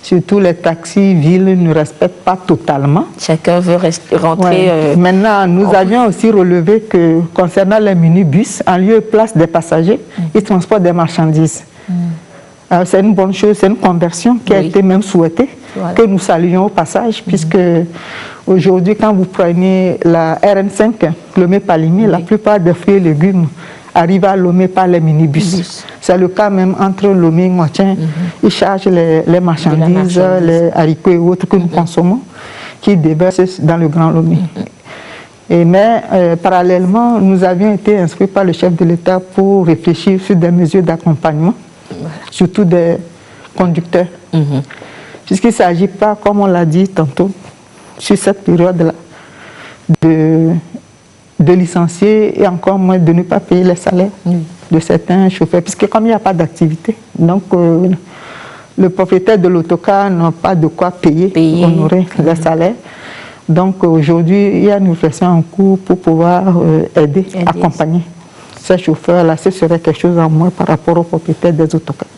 surtout les taxis, villes ne respectent pas totalement. Chacun veut rentrer. Maintenant, nous avions aussi relevé que concernant les minibus, en lieu et place des passagers, ils transportent des marchandises. C'est une bonne chose, c'est une conversion qui a été même souhaitée, que nous saluons au passage, puisque aujourd'hui, quand vous prenez la RN5, Lomé-Palimé, la plupart des fruits et légumes arrivent à Lomé par les minibus. C'est le cas même entre Lomé et Ngoatien. Ils chargent les marchandises, les haricots et autres que nous consommons, qui déversent dans le Grand Lomé. Mais parallèlement, nous avions été inscrits par le chef de l'État pour réfléchir sur des mesures d'accompagnement, surtout des conducteurs. Puisqu'il ne s'agit pas, comme on l'a dit tantôt, sur cette période-là, de licencier et encore moins de ne pas payer les salaires de certains chauffeurs, puisque comme il n'y a pas d'activité, donc le propriétaire de l'autocar n'a pas de quoi payer. Honorer les salaires. Donc aujourd'hui, il y a une réflexion en cours pour pouvoir aider, accompagner ces chauffeurs-là. Ce serait quelque chose en moins par rapport aux propriétaires des autocars.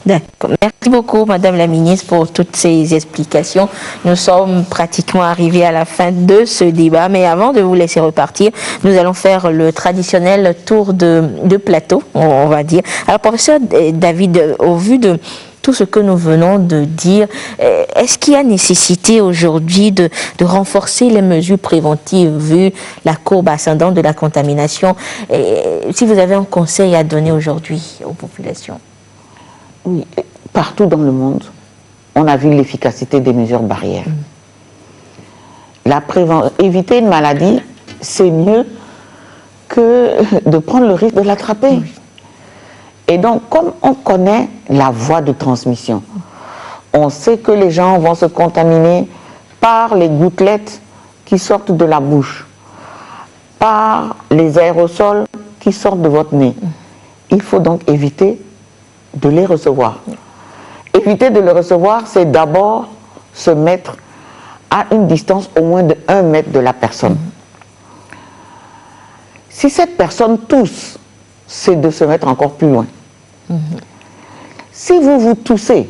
D'accord. Merci beaucoup, Madame la Ministre, pour toutes ces explications. Nous sommes pratiquement arrivés à la fin de ce débat, mais avant de vous laisser repartir, nous allons faire le traditionnel tour de plateau, on va dire. Alors, professeur David, au vu de tout ce que nous venons de dire, est-ce qu'il y a nécessité aujourd'hui de renforcer les mesures préventives vu la courbe ascendante de la contamination? Et si vous avez un conseil à donner aujourd'hui aux populations? Oui, partout dans le monde, on a vu l'efficacité des mesures barrières. Éviter une maladie, c'est mieux que de prendre le risque de l'attraper. Et donc, comme on connaît la voie de transmission, on sait que les gens vont se contaminer par les gouttelettes qui sortent de la bouche. par les aérosols qui sortent de votre nez. Il faut donc éviter de les recevoir. Éviter de les recevoir, c'est d'abord se mettre à une distance au moins de 1 mètre de la personne. Si cette personne tousse, c'est de se mettre encore plus loin. Si vous toussez,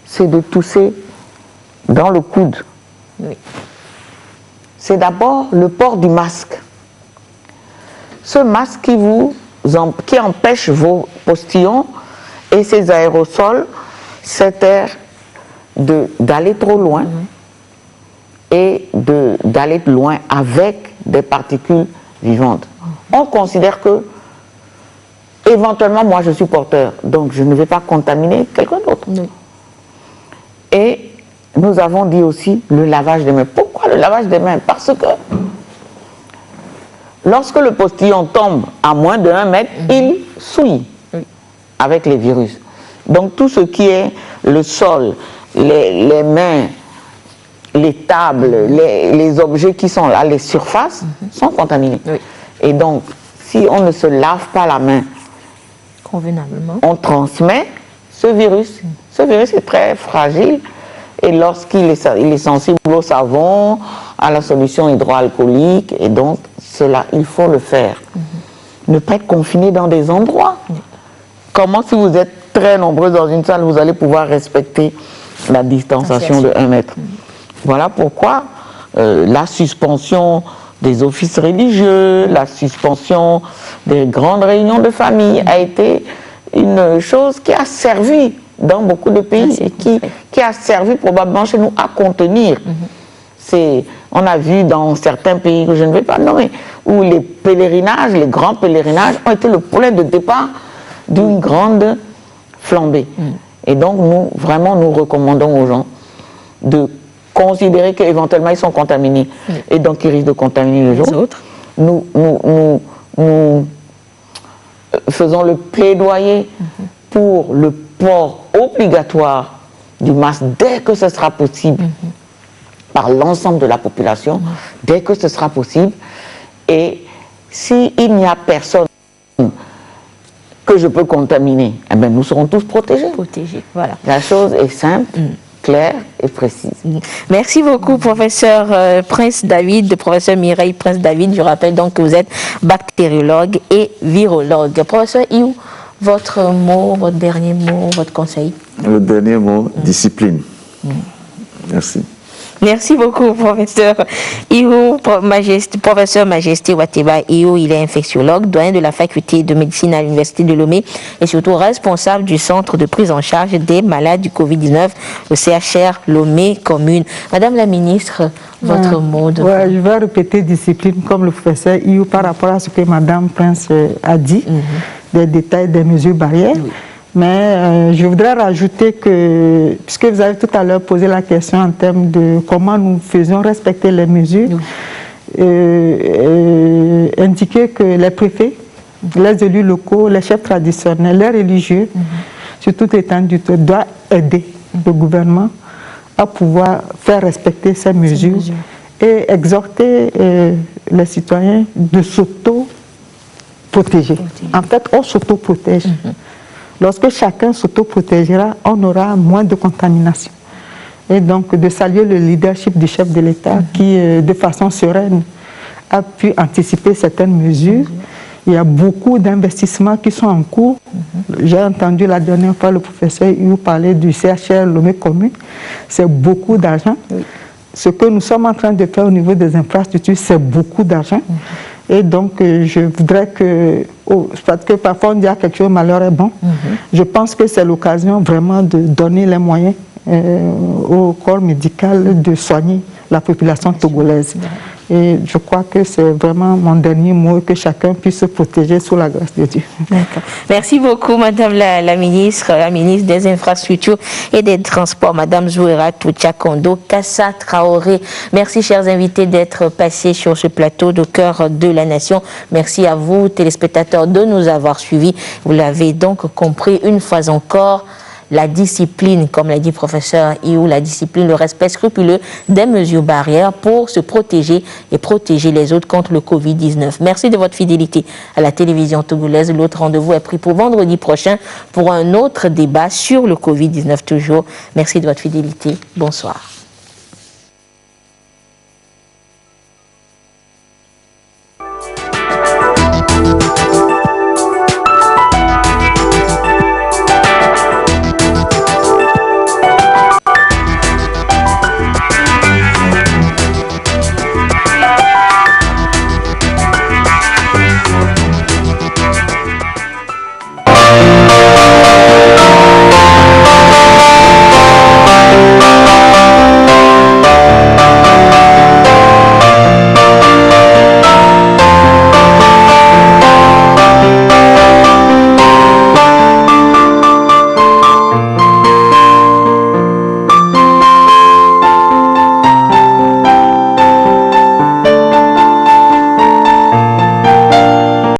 c'est de tousser dans le coude. C'est d'abord le port du masque. Ce masque qui empêche vos postillons et ces aérosols, cet air d'aller trop loin et d'aller loin avec des particules vivantes. On considère que, éventuellement, moi je suis porteur, donc je ne vais pas contaminer quelqu'un d'autre. Et nous avons dit aussi le lavage des mains. Pourquoi le lavage des mains? Parce que lorsque le postillon tombe à moins de 1 mètre, il souille avec les virus. Donc tout ce qui est le sol, les mains, les tables, les objets qui sont là, les surfaces, sont contaminés. Et donc, si on ne se lave pas la main convenablement, on transmet ce virus. Ce virus est très fragile et lorsqu'il est sensible au savon, à la solution hydroalcoolique, et donc cela, il faut le faire. Ne pas être confiné dans des endroits. Comment, si vous êtes très nombreux dans une salle, vous allez pouvoir respecter la distanciation de 1 mètre? Voilà pourquoi la suspension des offices religieux, la suspension des grandes réunions de famille a été une chose qui a servi dans beaucoup de pays et qui a servi probablement chez nous à contenir. On a vu dans certains pays que je ne vais pas nommer, où les pèlerinages, les grands pèlerinages ont été le point de départ d'une grande flambée. Et donc nous, vraiment, nous recommandons aux gens de considérer qu'éventuellement ils sont contaminés et donc ils risquent de contaminer les autres. Nous faisons le plaidoyer pour le port obligatoire du masque dès que ce sera possible par l'ensemble de la population, dès que ce sera possible. Et s'il n'y a personne que je peux contaminer, eh bien, nous serons tous protégés. Voilà. La chose est simple, claire et précise. Merci beaucoup, professeur Prince David, professeur Mireille Prince David. Je rappelle donc que vous êtes bactériologue et virologue. Professeur Iou, votre mot, votre dernier mot, votre conseil? Le dernier mot, discipline. Merci. Merci beaucoup, professeur Iou, professeur Majesté Wateba Iou. Il est infectiologue, doyen de la faculté de médecine à l'université de Lomé et surtout responsable du centre de prise en charge des malades du Covid-19, le CHR Lomé Commune. Madame la ministre, votre mot de... Je vais répéter discipline comme le professeur Iou par rapport à ce que Madame Prince a dit, des détails des mesures barrières. Mais je voudrais rajouter que, puisque vous avez tout à l'heure posé la question en termes de comment nous faisons respecter les mesures, indiquer que les préfets, les élus locaux, les chefs traditionnels, les religieux, sur toute l'étendue, doivent aider le gouvernement à pouvoir faire respecter ces mesures et exhorter les citoyens de s'auto-protéger. En fait, on s'auto-protège. Lorsque chacun s'auto-protégera, on aura moins de contamination. Et donc, de saluer le leadership du chef de l'État qui, de façon sereine, a pu anticiper certaines mesures. Il y a beaucoup d'investissements qui sont en cours. J'ai entendu la dernière fois le professeur Iou parler du CHR Lomé Commune. C'est beaucoup d'argent. Ce que nous sommes en train de faire au niveau des infrastructures, c'est beaucoup d'argent. Et donc, je voudrais que, parce que parfois on dit à quelque chose, malheur est bon. Je pense que c'est l'occasion vraiment de donner les moyens au corps médical de soigner la population togolaise. Et je crois que c'est vraiment mon dernier mot, que chacun puisse se protéger sous la grâce de Dieu. D'accord. Merci beaucoup, Madame la ministre des Infrastructures et des Transports, Madame Zouera Toucha-Kondo Kassa Traoré. Merci, chers invités, d'être passés sur ce plateau de Cœur de la Nation. Merci à vous, téléspectateurs, de nous avoir suivis. Vous l'avez donc compris une fois encore. la discipline, comme l'a dit le professeur Iou, la discipline, le respect scrupuleux des mesures barrières pour se protéger et protéger les autres contre le Covid-19. Merci de votre fidélité à la télévision togolaise. L'autre rendez-vous est pris pour vendredi prochain pour un autre débat sur le Covid-19 toujours. Merci de votre fidélité. Bonsoir.